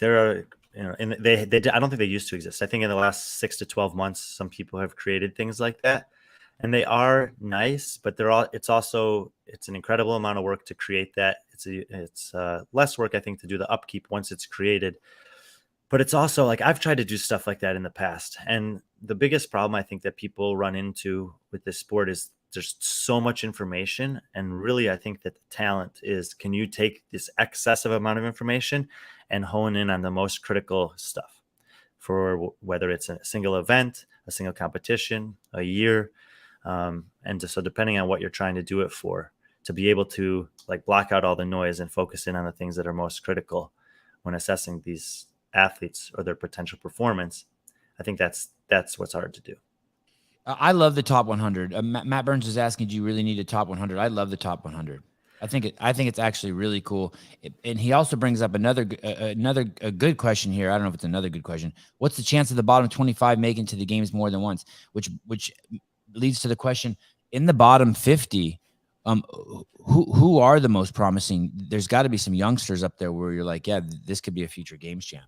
are, and I don't think they used to exist. I think in the last 6 to 12 months, some people have created things like that. And they are nice, but it's an incredible amount of work to create that. It's less work, I think, to do the upkeep once it's created. But it's also like, I've tried to do stuff like that in the past. And the biggest problem I think that people run into with this sport is there's so much information. And really, I think that the talent is, can you take this excessive amount of information and hone in on the most critical stuff for whether it's a single event, a single competition, a year. So depending on what you're trying to do it for, to be able to like block out all the noise and focus in on the things that are most critical when assessing these athletes or their potential performance, I think that's what's hard to do. I love the top 100. Matt Burns is asking, do you really need a top 100? I love the top 100. I think it's actually really cool. And he also brings up another good question here. I don't know if it's another good question. What's the chance of the bottom 25 making to the games more than once? Which leads to the question, in the bottom 50, who are the most promising? There's got to be some youngsters up there where you're like, yeah, this could be a future games champ.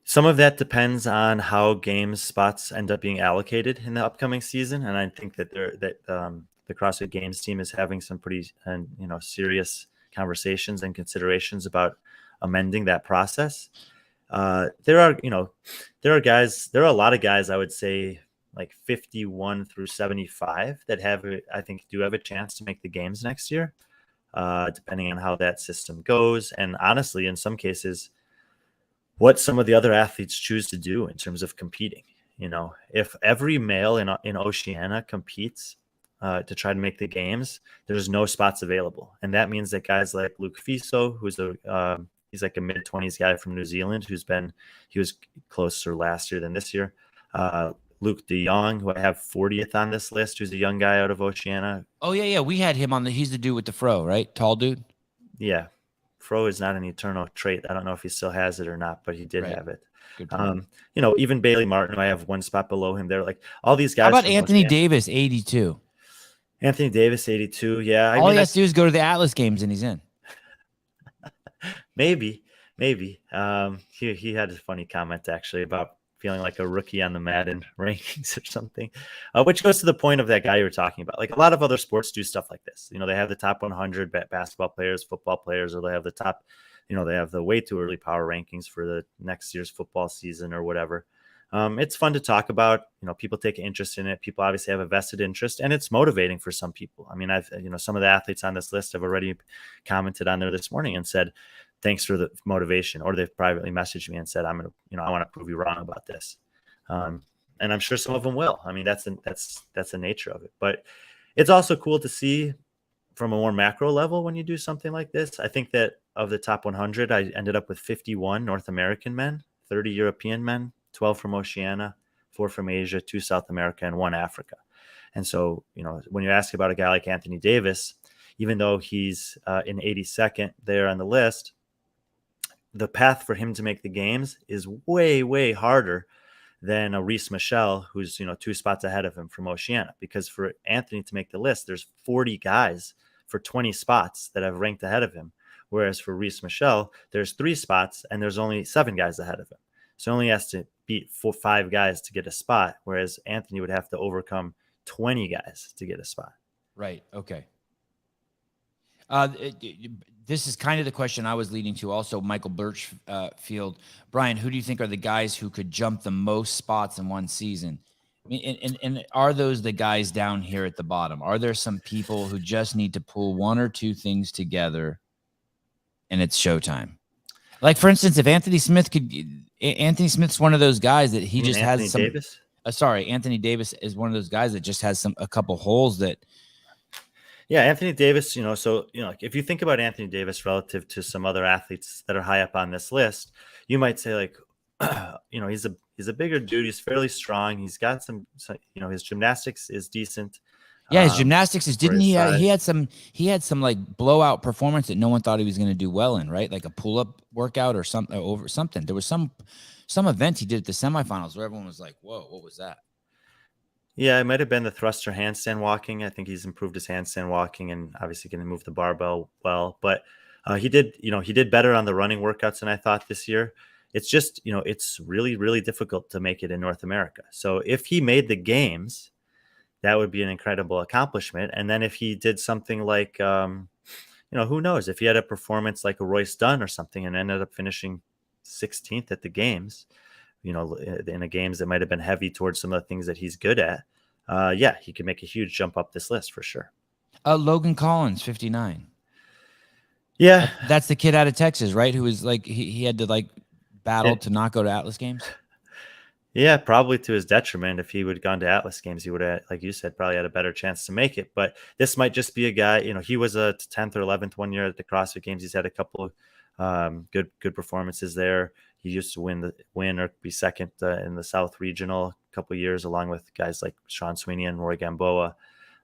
Some of that depends on how games spots end up being allocated in the upcoming season, and I think that the CrossFit Games team is having some pretty serious conversations and considerations about amending that process. There are a lot of guys, I would say, like 51 through 75 that I think do have a chance to make the games next year, depending on how that system goes. And honestly, in some cases, what some of the other athletes choose to do in terms of competing. If every male in Oceania competes to try to make the games, there's no spots available. And that means that guys like Luke Fiso, he's like a mid-20s guy from New Zealand, he was closer last year than this year. Luke de Jong, who I have 40th on this list, who's a young guy out of Oceania. Oh, yeah. We had him on he's the dude with the fro, right? Tall dude? Yeah. Fro is not an eternal trait. I don't know if he still has it or not, but he did have it. Even Bailey Martin, who I have one spot below him. They're like all these guys. How about Anthony Davis, 82? Anthony Davis, 82. Yeah. All he has to do is go to the Atlas games and he's in. Maybe. He had a funny comment actually about feeling like a rookie on the Madden rankings or something, which goes to the point of that guy you were talking about. Like a lot of other sports do stuff like this. They have the top 100 basketball players, football players, or they have the top, they have the way too early power rankings for the next year's football season or whatever. It's fun to talk about. People take an interest in it. People obviously have a vested interest, and it's motivating for some people. I mean, some of the athletes on this list have already commented on there this morning and said, thanks for the motivation, or they've privately messaged me and said, I want to prove you wrong about this. And I'm sure some of them will. I mean, that's the nature of it, but it's also cool to see from a more macro level when you do something like this. I think that of the top 100, I ended up with 51 North American men, 30 European men, 12 from Oceania, 4 from Asia, 2 South America, and 1 Africa. And so, when you ask about a guy like Anthony Davis, even though he's in 82nd there on the list, the path for him to make the games is way, way harder than a Reese Michel, who's 2 spots ahead of him from Oceania. Because for Anthony to make the list, there's 40 guys for 20 spots that have ranked ahead of him. Whereas for Reese Michel, there's 3 spots and there's only 7 guys ahead of him. So he only has to beat 5 guys to get a spot, whereas Anthony would have to overcome 20 guys to get a spot. Right. Okay. This is kind of the question I was leading to. Also, Michael Birchfield, Brian, who do you think are the guys who could jump the most spots in one season? I mean, and are those the guys down here at the bottom? Are there some people who just need to pull 1 or 2 things together, and it's showtime? Like, for instance, if Anthony Smith's one of those guys that he just has some. Davis? Anthony Davis is one of those guys that just has a couple holes that. Yeah, Anthony Davis, if you think about Anthony Davis relative to some other athletes that are high up on this list, you might say like, he's a bigger dude. He's fairly strong. He's got some his gymnastics is decent. Yeah, his gymnastics is. Didn't he? He had some like blowout performance that no one thought he was going to do well in, right? Like a pull-up workout or something over something. There was some event he did at the semifinals where everyone was like, "Whoa, what was that?" Yeah, it might have been the thruster handstand walking. I think he's improved his handstand walking and obviously going to move the barbell well. But he did better on the running workouts than I thought this year. It's just, it's really, really difficult to make it in North America. So if he made the games, that would be an incredible accomplishment. And then if he did something like, who knows, if he had a performance like a Royce Dunn or something and ended up finishing 16th at the games, in the games that might have been heavy towards some of the things that he's good at, he could make a huge jump up this list for sure. Logan Collins, 59. Yeah. That's the kid out of Texas, right? Who was like, he had to like battle to not go to Atlas games. Yeah, probably to his detriment. If he would have gone to Atlas games, he would have, like you said, probably had a better chance to make it. But this might just be a guy, he was a 10th or 11th one year at the CrossFit games. He's had a couple of good performances there. He used to win or be second in the South Regional a couple of years, along with guys like Sean Sweeney and Roy Gamboa.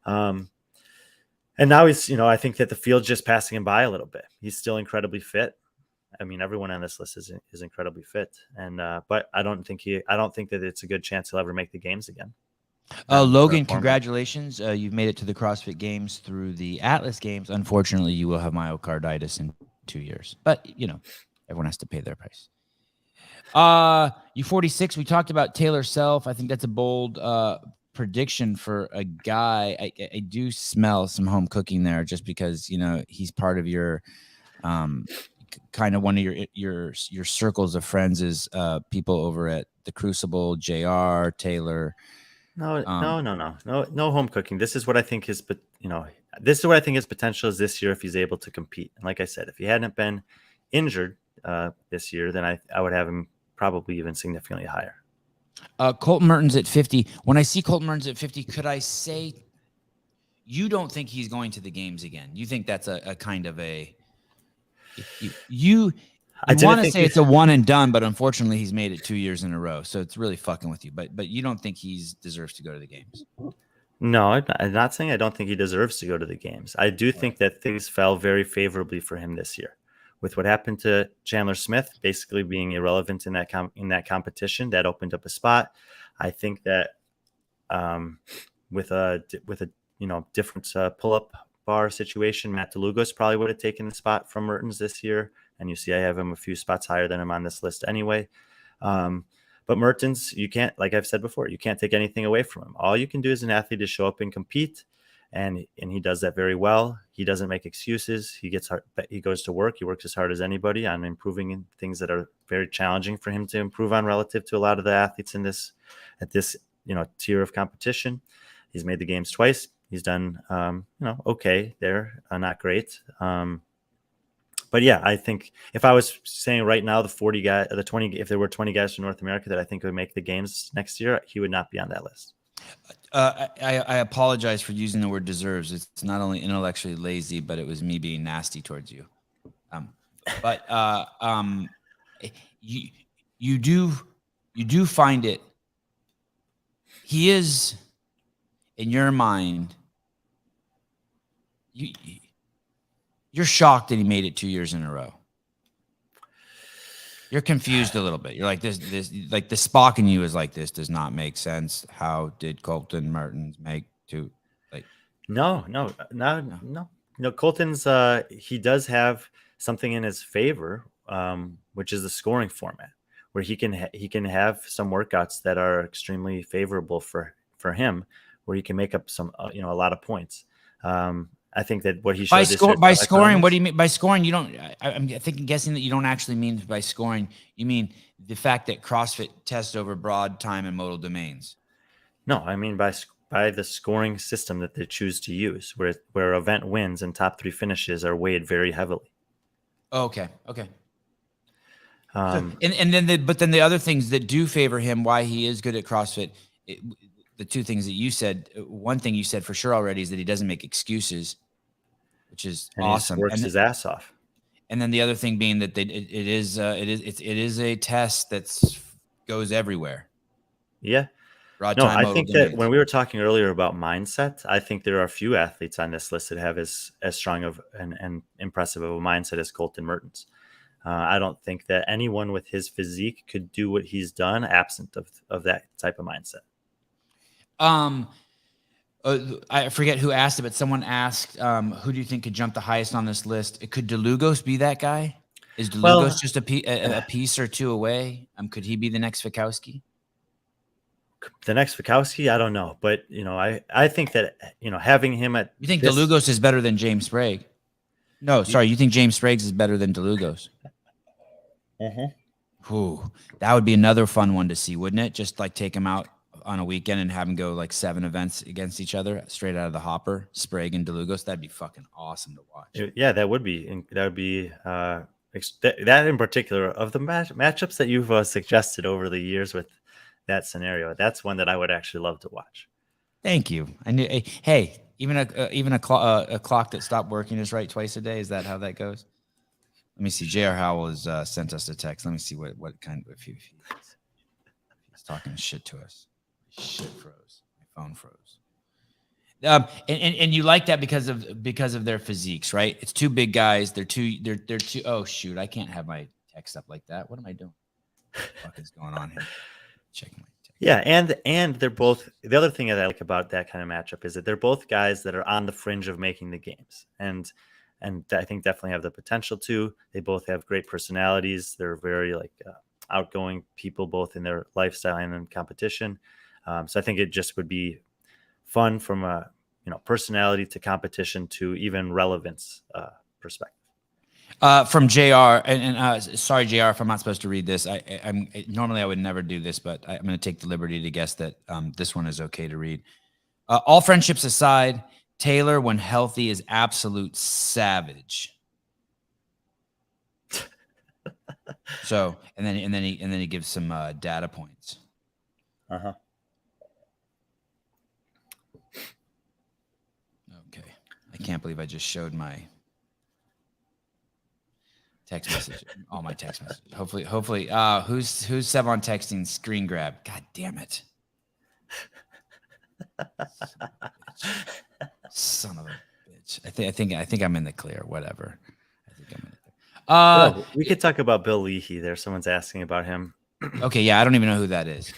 And now he's, I think that the field's just passing him by a little bit. He's still incredibly fit. I mean, everyone on this list is incredibly fit, and but I don't think that it's a good chance he'll ever make the games again. Logan, congratulations! You've made it to the CrossFit Games through the Atlas Games. Unfortunately, you will have myocarditis in 2 years, but everyone has to pay their price. U46. We talked about Taylor Self. I think that's a bold prediction for a guy. I do smell some home cooking there, just because he's part of your kind of one of your circles of friends is people over at the Crucible, JR, Taylor. No home cooking. This is what I think his potential is this year if he's able to compete. And like I said, if he hadn't been injured this year, then I would have him probably even significantly higher. Colton Mertens at 50. When I see Colton Mertens at 50, could I say you don't think he's going to the games again? You think that's a kind of a I want to say it's a one and done, but unfortunately he's made it 2 years in a row, so it's really fucking with you. But you don't think he deserves to go to the games? No, I'm not saying I don't think he deserves to go to the games. I do think that things fell very favorably for him this year, with what happened to Chandler Smith basically being irrelevant in that competition. That opened up a spot. I think that with a different pull-up bar situation, Matt DeLugos probably would have taken the spot from Mertens this year. And you see, I have him a few spots higher than him on this list anyway. But Mertens, you can't, like I've said before, you can't take anything away from him. All you can do as an athlete is show up and compete. And he does that very well. He doesn't make excuses. He goes to work. He works as hard as anybody on improving in things that are very challenging for him to improve on relative to a lot of the athletes at this tier of competition. He's made the games twice. He's done, okay there, not great. But yeah, I think if I was saying right now, if there were 20 guys from North America that I think would make the games next year, he would not be on that list. I apologize for using the word deserves. It's not only intellectually lazy, but it was me being nasty towards you. You do find it. He is, in your mind, you're shocked that he made it 2 years in a row. You're confused a little bit. You're like this like the Spock in you is like, this does not make sense. How did Colton Mertens make two? Like, no. Colton's he does have something in his favor, which is the scoring format, where he can have some workouts that are extremely favorable for him, where he can make up some a lot of points. I think that what he showed by scoring, what do you mean by scoring? You don't. I'm guessing that you don't actually mean by scoring. You mean the fact that CrossFit tests over broad time and modal domains. No, I mean by the scoring system that they choose to use, where event wins and top 3 finishes are weighed very heavily. Oh, okay. And then the other things that do favor him, why he is good at CrossFit. The two things that you said, one thing you said for sure already is that he doesn't make excuses, which is awesome. He works his ass off. And then the other thing being that it is a test that goes everywhere. Yeah. I think that when we were talking earlier about mindset, I think there are a few athletes on this list that have as strong of and impressive of a mindset as Colton Mertens. I don't think that anyone with his physique could do what he's done absent of that type of mindset. I forget who asked it, but someone asked, who do you think could jump the highest on this list? Could DeLugos be that guy? Is DeLugos just a piece or two away? Could he be the next Fikowski? The next Fikowski, I don't know, but I think that having him at you think DeLugos is better than James Sprague? No, sorry, you think James Sprague is better than DeLugos? Ooh, that would be another fun one to see, wouldn't it? Just like take him out on a weekend and have him go like 7 events against each other straight out of the hopper, Sprague and DeLugos. That'd be fucking awesome to watch. Yeah, that would be that in particular of the matchups that you've suggested over the years with that scenario. That's one that I would actually love to watch. Thank you. I knew. Hey, even a clock that stopped working is right twice a day. Is that how that goes? Let me see. J.R. Howell has sent us a text. Let me see what kind of if he's talking shit to us. Shit froze. My phone froze. And you like that because of their physiques, right? It's 2 big guys. They're two. Oh shoot! I can't have my text up like that. What am I doing? What the fuck is going on here? Checking my text. Yeah, and they're both. The other thing that I like about that kind of matchup is that they're both guys that are on the fringe of making the games, and I think definitely have the potential to. They both have great personalities. They're very outgoing people, both in their lifestyle and in competition. So I think it just would be fun from a personality to competition to even relevance perspective. From JR, and sorry, JR, if I'm not supposed to read this. I'm normally I would never do this, but I'm going to take the liberty to guess that this one is okay to read. All friendships aside, Taylor, when healthy, is absolute savage. So, and then he gives some data points. Uh-huh. Okay. I can't believe I just showed my text message. All my text messages. Hopefully, who's Sevan texting screen grab? God damn it. Son of a bitch. I think I'm in the clear. Whatever. I think I'm in the clear. We could talk about Bill Leahy there. Someone's asking about him. Okay, yeah, I don't even know who that is.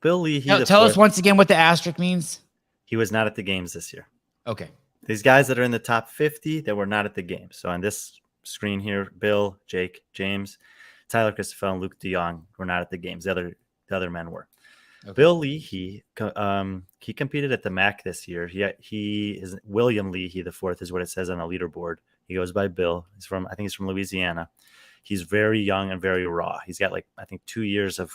Bill Leahy. Tell us once again what the asterisk means. He was not at the games this year. Okay. These guys that are in the top 50 that were not at the game. So on this screen here, Bill, Jake, James, Tyler Christoffel, and Luke DeYoung were not at the games. The other men were. Okay. Bill Leahy, he competed at the MAC this year. He is William Leahy the fourth is what it says on the leaderboard. He goes by Bill. I think he's from Louisiana. He's very young and very raw. He's got 2 years of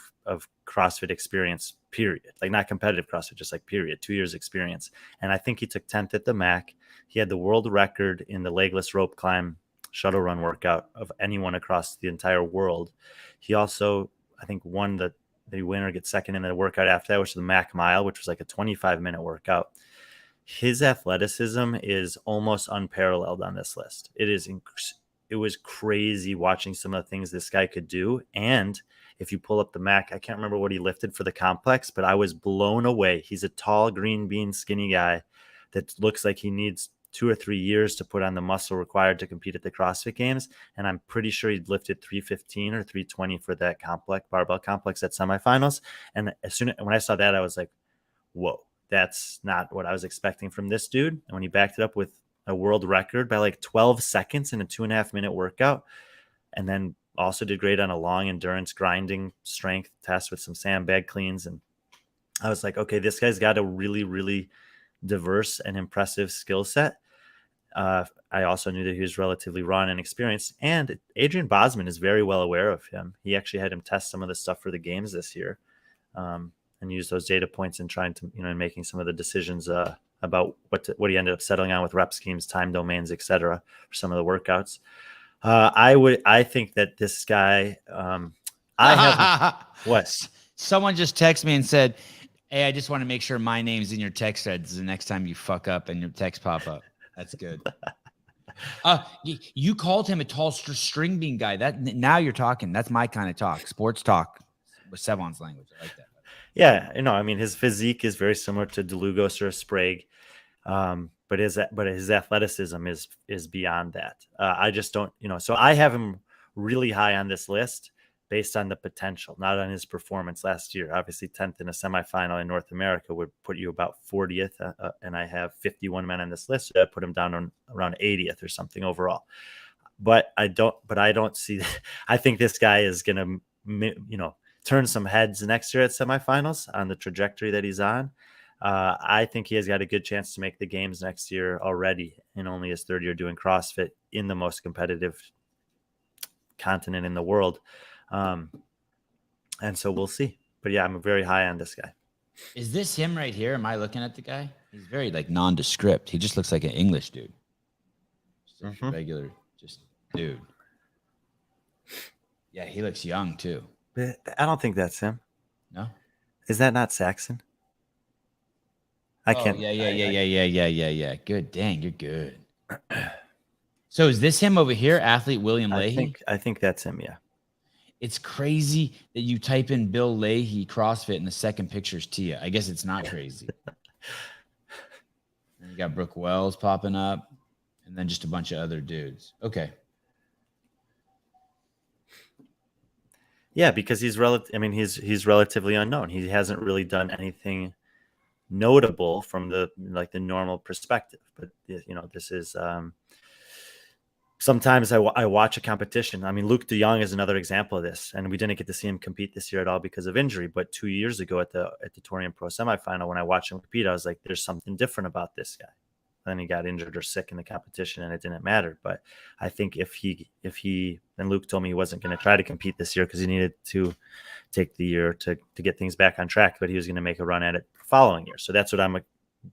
CrossFit experience, period. Like not competitive CrossFit, just period. 2 years experience. And I think he took 10th at the MAC. He had the world record in the legless rope climb shuttle run workout of anyone across the entire world. He also, I think, won the winner gets second in the workout after that, which is the MAC mile, which was a 25-minute workout. His athleticism is almost unparalleled on this list. It was crazy watching some of the things this guy could do. And if you pull up the MAC, I can't remember what he lifted for the complex, but I was blown away. He's a tall, green bean, skinny guy that looks like he needs 2 or 3 years to put on the muscle required to compete at the CrossFit Games. And I'm pretty sure he lifted 315 or 320 for that barbell complex at semifinals. And when I saw that, I was like, whoa, that's not what I was expecting from this dude. And when he backed it up with a world record by 12 seconds in a 2.5 minute workout, and then also did great on a long endurance grinding strength test with some sandbag cleans. And I was like, okay, this guy's got a really, really diverse and impressive skill set. I also knew that he was relatively raw and inexperienced, and Adrian Bosman is very well aware of him. He actually had him test some of the stuff for the games this year, and use those data points in trying to, in making some of the decisions about what he ended up settling on with rep schemes, time domains, etc. for some of the workouts. I think that this guy, what? Someone just texted me and said, hey, I just want to make sure my name's in your text threads the next time you fuck up and your text pop up. That's good. You called him a tall string bean guy. Now you're talking. That's my kind of talk. Sports talk with Sevan's language. I like that. Yeah, his physique is very similar to DeLugos or Sprague, but his athleticism is beyond that. I just don't, so I have him really high on this list based on the potential, not on his performance last year. Obviously, 10th in a semifinal in North America would put you about 40th, and I have 51 men on this list. So that put him down on around 80th or something overall. But I don't see. I think this guy is going to, turn some heads next year at semifinals on the trajectory that he's on. I think he has got a good chance to make the games next year already in only his third year doing CrossFit in the most competitive continent in the world. And so we'll see. But yeah, I'm very high on this guy. Is this him right here? Am I looking at the guy? He's very like nondescript. He just looks like an English dude. Just regular, just dude. Yeah, he looks young too. But I don't think that's him. No? Is that not Saxon? I can't. Yeah. Good. Dang, you're good. So is this him over here, athlete William Leahy? I think that's him, yeah. It's crazy that you type in Bill Leahy CrossFit and the second picture is Tia. I guess it's not crazy. And you got Brooke Wells popping up, and then just a bunch of other dudes. Okay. Yeah, because he's relatively unknown. He hasn't really done anything notable from the normal perspective. But this is sometimes I watch a competition. I mean, Luke DeYoung is another example of this, and we didn't get to see him compete this year at all because of injury. But 2 years ago at the Torian Pro semifinal, when I watched him compete, I was like, "There's something different about this guy." Then he got injured or sick in the competition, and it didn't matter. But I think if he and Luke told me he wasn't going to try to compete this year because he needed to take the year to get things back on track, but he was going to make a run at it the following year. So that's what I'm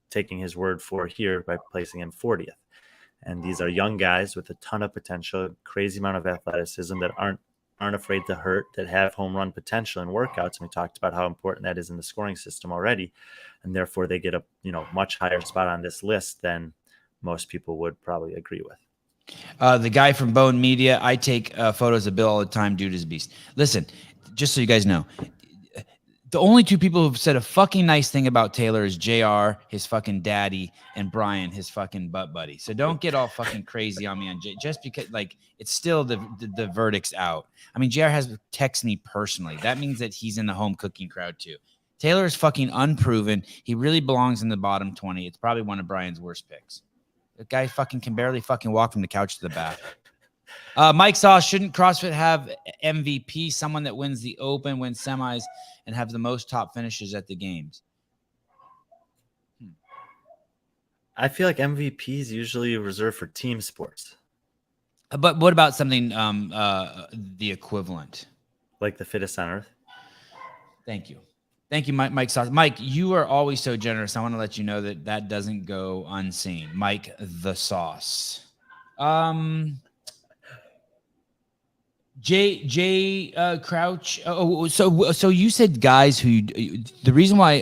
taking his word for here by placing him 40th. And these are young guys with a ton of potential, crazy amount of athleticism that aren't afraid to hurt, that have home run potential in workouts. And we talked about how important that is in the scoring system already. And therefore they get a much higher spot on this list than most people would probably agree with. The guy from Bone Media, I take photos of Bill all the time. Dude is a beast. Listen, just so you guys know, the only two people who've said a fucking nice thing about Taylor is JR, his fucking daddy, and Brian, his fucking butt buddy. So don't get all fucking crazy on me on just because it's still the verdict's out. I mean, JR has texted me personally. That means that he's in the home cooking crowd too. Taylor is fucking unproven. He really belongs in the bottom 20. It's probably one of Brian's worst picks. The guy fucking can barely fucking walk from the couch to the bath. Mike Sauce, shouldn't CrossFit have MVP, someone that wins the Open, wins semis, and have the most top finishes at the games? I feel like MVP is usually reserved for team sports. But what about something the equivalent? Like the fittest on earth? Thank you. Thank you, Mike Sauce. Mike, you are always so generous. I want to let you know that doesn't go unseen. Mike the Sauce. Jay Crouch. So you said guys who the reason why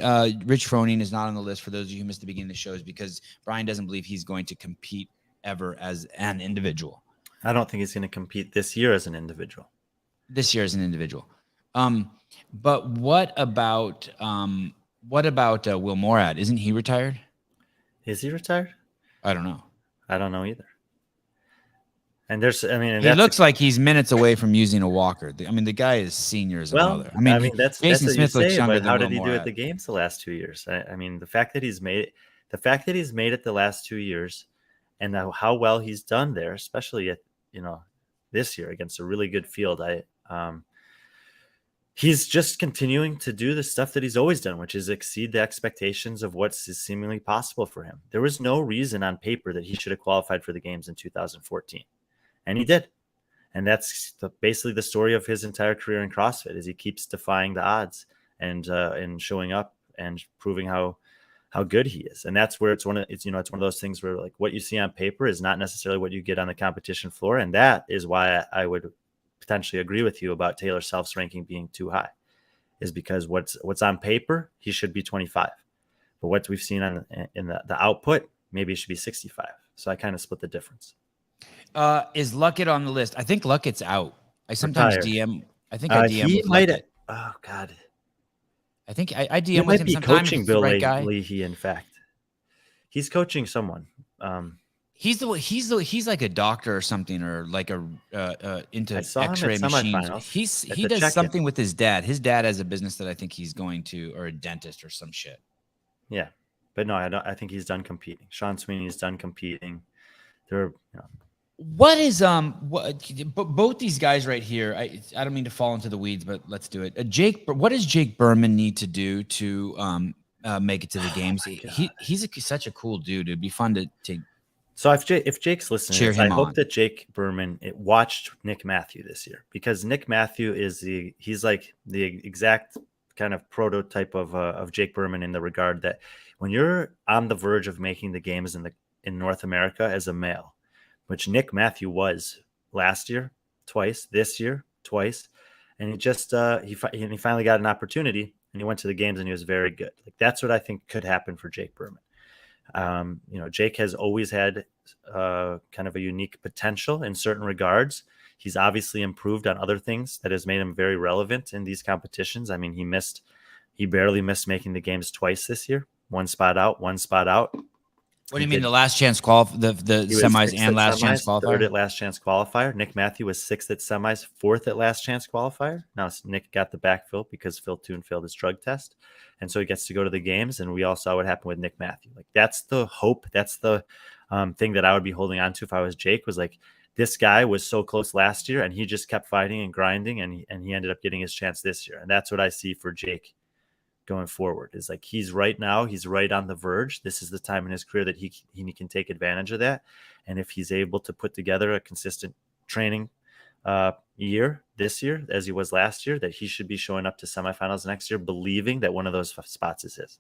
Rich Froning is not on the list for those of you who missed the beginning of the show is because Brian doesn't believe he's going to compete ever as an individual. I don't think he's going to compete this year as an individual. But what about Will Morad? Isn't he retired? Is he retired? I don't know. I don't know either. And he looks like he's minutes away from using a walker. The guy is senior as a mother. That's Jason Smith looks younger than how Will did he do Morad. at the games the last 2 years? The fact that he's made it the last 2 years, and how well he's done there, especially at this year against a really good field. He's just continuing to do the stuff that he's always done, which is exceed the expectations of what's seemingly possible for him. There was no reason on paper that he should have qualified for the games in 2014. And he did. And that's basically the story of his entire career in CrossFit, is he keeps defying the odds and showing up and proving how good he is. And that's where it's one of those things where like what you see on paper is not necessarily what you get on the competition floor. And that is why I would potentially agree with you about Taylor Self's ranking being too high, is because what's on paper, he should be 25. But what we've seen in the output, maybe it should be 65. So I kind of split the difference. Is Luckett on the list? I think Luckett's out. I sometimes DM. I think I DM. He with might. Luckett. Oh God. I think I DM he with might him be sometimes. Coaching Bill Leahy. In fact, he's coaching someone. He's like a doctor or something, or like into X-ray machines. He does something with his dad. His dad has a business that I think he's going to, or a dentist or some shit. Yeah, but no, I think he's done competing. Sean Sweeney's done competing. What is both these guys right here? I don't mean to fall into the weeds, but let's do it. What does Jake Berman need to do to make it to the games? He's such a cool dude. It'd be fun to So if Jake's listening, cheer him I hope on. that Jake Berman watched Nick Matthew this year, because Nick Matthew he's like the exact kind of prototype of Jake Berman, in the regard that when you're on the verge of making the games in North America as a male, which Nick Matthew was last year twice, this year twice, and he just he finally got an opportunity and he went to the games and he was very good. Like, that's what I think could happen for Jake Berman. Jake has always had kind of a unique potential in certain regards. He's obviously improved on other things that has made him very relevant in these competitions. I mean, he barely missed making the games twice this year. One spot out. What do you mean the last chance the semis and last chance qualifier? Third at last chance qualifier. Nick Matthew was sixth at semis, fourth at last chance qualifier. Now Nick got the backfill because Phil Toon failed his drug test, and so he gets to go to the games. And we all saw what happened with Nick Matthew. Like, that's the hope. That's the thing that I would be holding on to if I was Jake. Was like, this guy was so close last year, and he just kept fighting and grinding, and he ended up getting his chance this year. And that's what I see for Jake going forward. Is like, he's right on the verge. This is the time in his career that he can take advantage of that. And if he's able to put together a consistent training year this year as he was last year, that he should be showing up to semifinals next year, believing that one of those spots is his.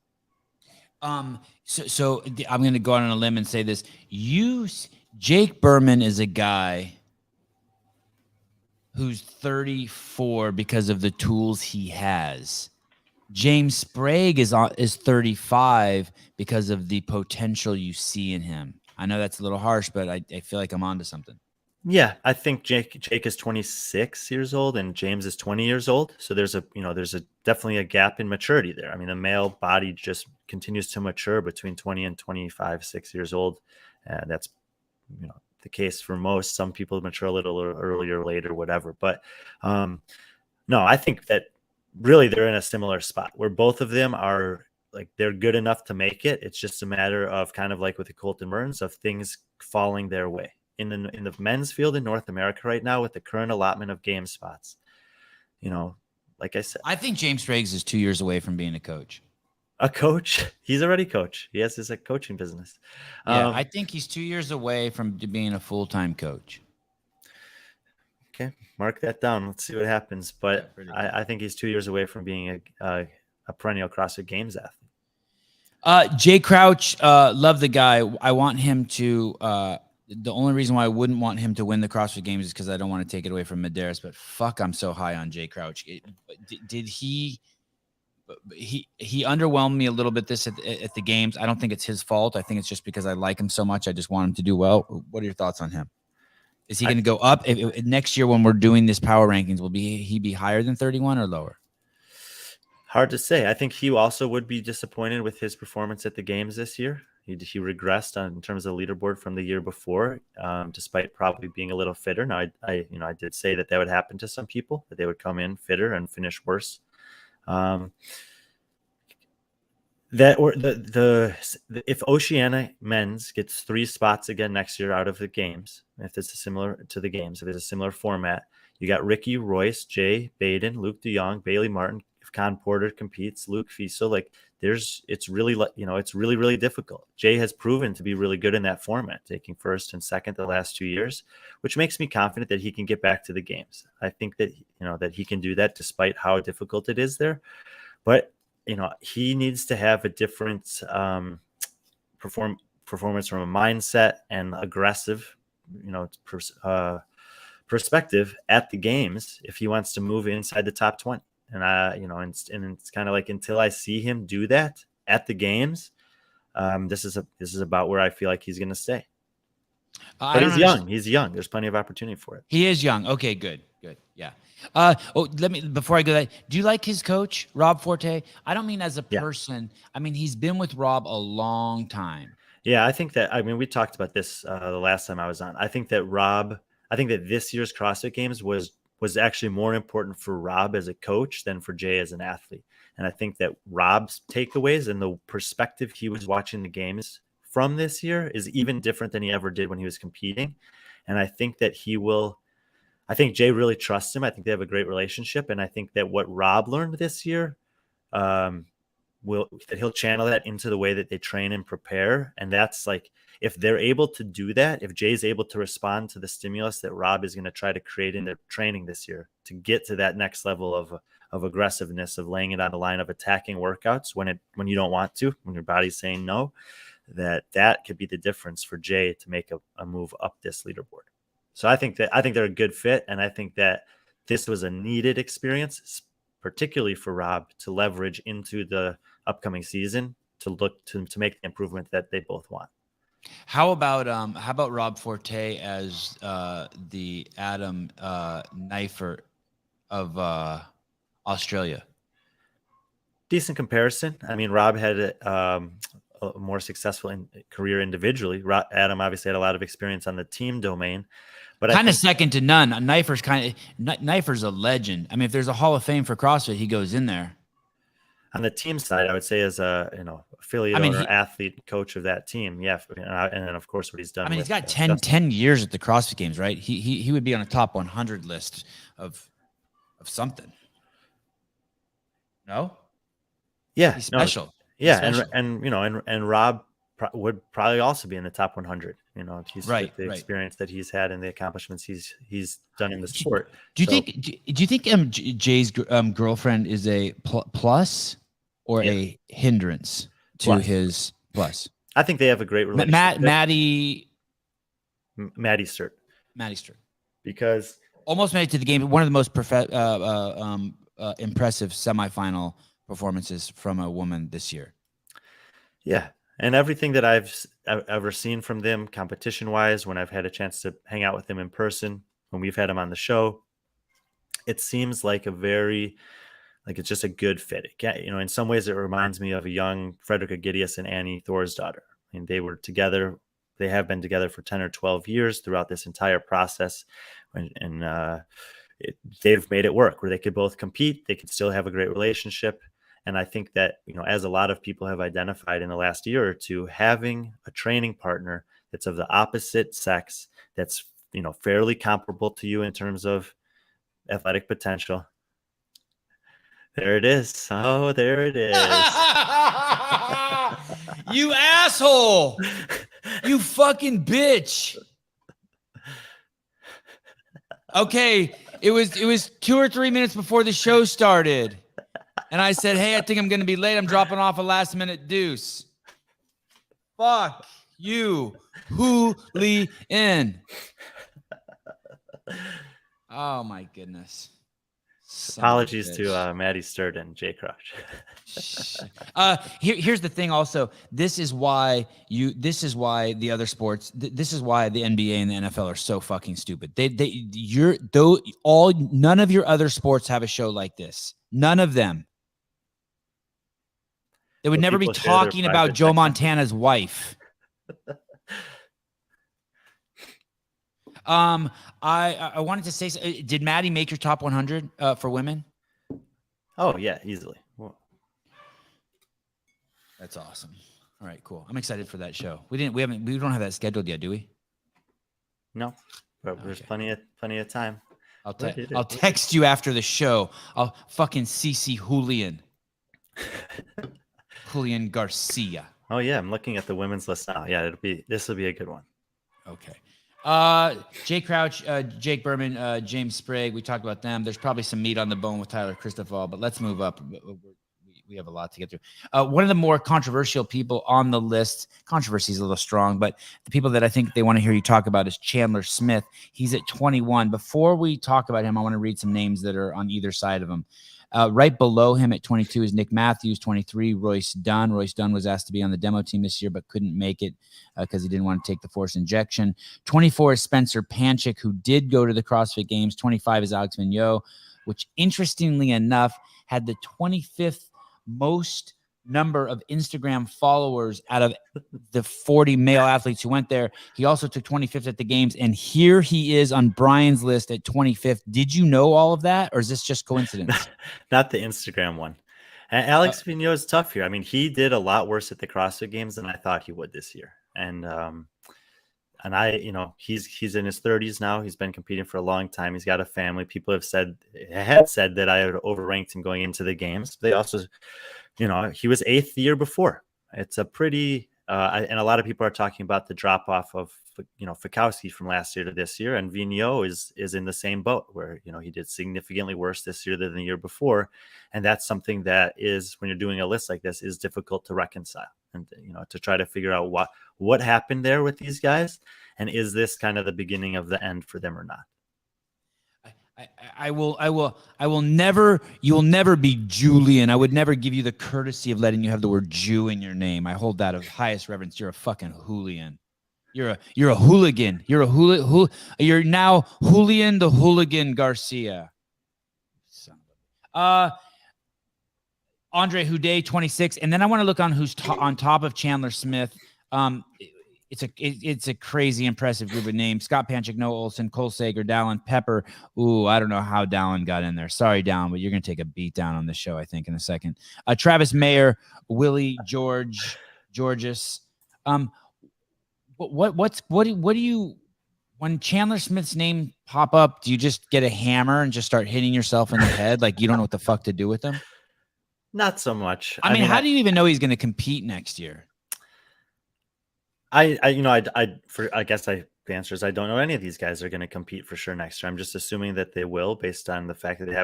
So I'm going to go out on a limb and say this. Jake Berman is a guy who's 34 because of the tools he has. James Sprague is 35 because of the potential you see in him. I know that's a little harsh, but I feel like I'm onto something. Yeah, I think Jake is 26 years old and James is 20 years old. So there's definitely a gap in maturity there. I mean, the male body just continues to mature between 20 and 25, 6 years old. That's, the case for most. Some people mature a little earlier, later, whatever. But no, I think that really they're in a similar spot where both of them are like, they're good enough to make it. It's just a matter of, kind of like with the Colton Burns, of things falling their way. In the men's field in North America right now, with the current allotment of game spots, like I said, I think James Sprague is 2 years away from being a coach. A coach? He's already coach. He has his coaching business. Yeah, I think he's 2 years away from being a full-time coach. Okay, mark that down. Let's see what happens. But yeah, I think he's 2 years away from being a perennial CrossFit Games athlete. Jay Crouch, love the guy. I want him to. The only reason why I wouldn't want him to win the CrossFit Games is because I don't want to take it away from Medeiros. But fuck, I'm so high on Jay Crouch. Did he underwhelmed me a little bit at the games. I don't think it's his fault. I think it's just because I like him so much. I just want him to do well. What are your thoughts on him? Is he going to go up next year when we're doing this power rankings? Will he be higher than 31 or lower? Hard to say. I think he also would be disappointed with his performance at the games this year. He regressed in terms of the leaderboard from the year before, despite probably being a little fitter. Now, I did say that would happen to some people, that they would come in fitter and finish worse. If Oceania men's gets 3 spots again next year out of the games, if it's similar to the games, if it's a similar format, you got Ricky, Royce, Jay, Baden, Luke DeYoung, Bailey Martin. If Con Porter competes, Luke Fiesel, it's really difficult. Jay has proven to be really good in that format, taking first and second the last 2 years, which makes me confident that he can get back to the games. I think that that he can do that despite how difficult it is there. But he needs to have a different performance from a mindset and aggressive, perspective at the games if he wants to move inside the top 20. And it's kind of like, until I see him do that at the games, this is about where I feel like he's going to stay. But he's young. He's young. There's plenty of opportunity for it. He is young. Okay, good. Yeah. Before I go that, do you like his coach, Rob Forte? I don't mean as a person. I mean, he's been with Rob a long time. Yeah, I think that, we talked about this the last time I was on. I think that this year's CrossFit Games was actually more important for Rob as a coach than for Jay as an athlete. And I think that Rob's takeaways and the perspective he was watching the games from this year is even different than he ever did when he was competing. And I think that I think Jay really trusts him. I think they have a great relationship. And I think that what Rob learned this year, that he'll channel that into the way that they train and prepare. And that's like, if they're able to do that, if Jay's able to respond to the stimulus that Rob is going to try to create in their training this year to get to that next level of aggressiveness, of laying it on the line, of attacking workouts when you don't want to, when your body's saying no, that could be the difference for Jay to make a move up this leaderboard. So I think they're a good fit. And I think that this was a needed experience, particularly for Rob, to leverage into the upcoming season to look to make the improvement that they both want. How about Rob Forte as the Adam Neifert of Australia? Decent comparison. I mean, Rob had a more successful career individually. Adam obviously had a lot of experience on the team domain, but kind of second to none. Neifer's a legend. I mean, if there's a Hall of Fame for CrossFit, he goes in there. On the team side, I would say as a affiliate owner, athlete, coach of that team, yeah, and then of course what he's done. I mean, he's got 10 years at the CrossFit Games, right? He would be on a top 100 list of something. No. Yeah, he's special. Yeah, he's special. And Rob would probably also be in the top 100. He's right, the experience that he's had and the accomplishments he's done in the sport. Do you think Jay's girlfriend is a plus or a hindrance to his plus? I think they have a great relationship. Maddie Sturt. Because almost made it to the game. One of the most impressive semifinal performances from a woman this year. Yeah. And everything that I've ever seen from them competition-wise, when I've had a chance to hang out with them in person, when we've had them on the show, it seems like it's just a good fit. In some ways, it reminds me of a young Frederica Gideus and Annie Thorsdottir. I mean, they were together. They have been together for 10 or 12 years throughout this entire process. They've made it work where they could both compete. They could still have a great relationship. And I think that, as a lot of people have identified in the last year or two, having a training partner that's of the opposite sex, that's, fairly comparable to you in terms of athletic potential. There it is. Oh, there it is. You asshole. You fucking bitch. Okay. It was 2 or 3 minutes before the show started. And I said, hey, I think I'm going to be late. I'm dropping off a last-minute deuce. Fuck you, hooligan. Oh, my goodness. Apologies to Maddie Sturt and Jay Crouch. Here's the thing also. This is why the other sports, this is why the NBA and the NFL are so fucking stupid. None of your other sports have a show like this. None of them. They would never be talking about Joe Montana's wife. I wanted to say, did Maddie make your top 100 for women? Oh yeah, easily. Whoa. That's awesome. All right, cool. I'm excited for that show. We don't have that scheduled yet, do we? No, but there's plenty of time. I'll text you after the show. I'll fucking CC Julian Garcia. Oh yeah, I'm looking at the women's list now. Yeah, this will be a good one. Okay. Jay Crouch, Jake Berman, James Sprague. We talked about them. There's probably some meat on the bone with Tyler Christoffel, but let's move up. We have a lot to get through. One of the more controversial people on the list, controversy is a little strong, but the people that I think they want to hear you talk about is Chandler Smith. He's at 21. Before we talk about him, I want to read some names that are on either side of him. Right below him at 22 is Nick Matthews, 23, Royce Dunn. Royce Dunn was asked to be on the demo team this year, but couldn't make it because he didn't want to take the force injection. 24 is Spencer Panchik, who did go to the CrossFit Games. 25 is Alex Mignot, which interestingly enough had the 25th most number of Instagram followers out of the 40 male athletes who went there. He also took 25th at the games, and here he is on Brian's list at 25th. Did you know all of that, or is this just coincidence? Not the Instagram one. And Alex Vigneault is tough here. I mean, he did a lot worse at the CrossFit Games than I thought he would this year. And he's in his 30s now. He's been competing for a long time. He's got a family. People had said that I had overranked him going into the games. They also, he was 8th the year before. It's a pretty, and a lot of people are talking about the drop off of, Fikowski from last year to this year, and Vigneault is in the same boat where, he did significantly worse this year than the year before. And that's something that is, when you're doing a list like this, is difficult to reconcile and, to try to figure out what happened there with these guys. And is this kind of the beginning of the end for them or not? I will never, you'll never be Julian. I would never give you the courtesy of letting you have the word Jew in your name. I hold that of highest reverence. You're a fucking hooligan. You're a hooligan. You're now Julian the Hooligan Garcia. Andre Houdet, 26. And then I want to look on who's on top of Chandler Smith. It's a crazy impressive group of names. Scott Panchik, Noah Olson, Cole Sager, Dallin Pepper. Ooh, I don't know how Dallin got in there. Sorry, Dallin, but you're going to take a beat down on the show, I think, in a second. Travis Mayer, Willie Georges. What do you, when Chandler Smith's name pop up, do you just get a hammer and just start hitting yourself in the head? Like you don't know what the fuck to do with them? Not so much. I mean, how do you even know he's going to compete next year? The answer is I don't know any of these guys are going to compete for sure next year. I'm just assuming that they will, based on the fact that they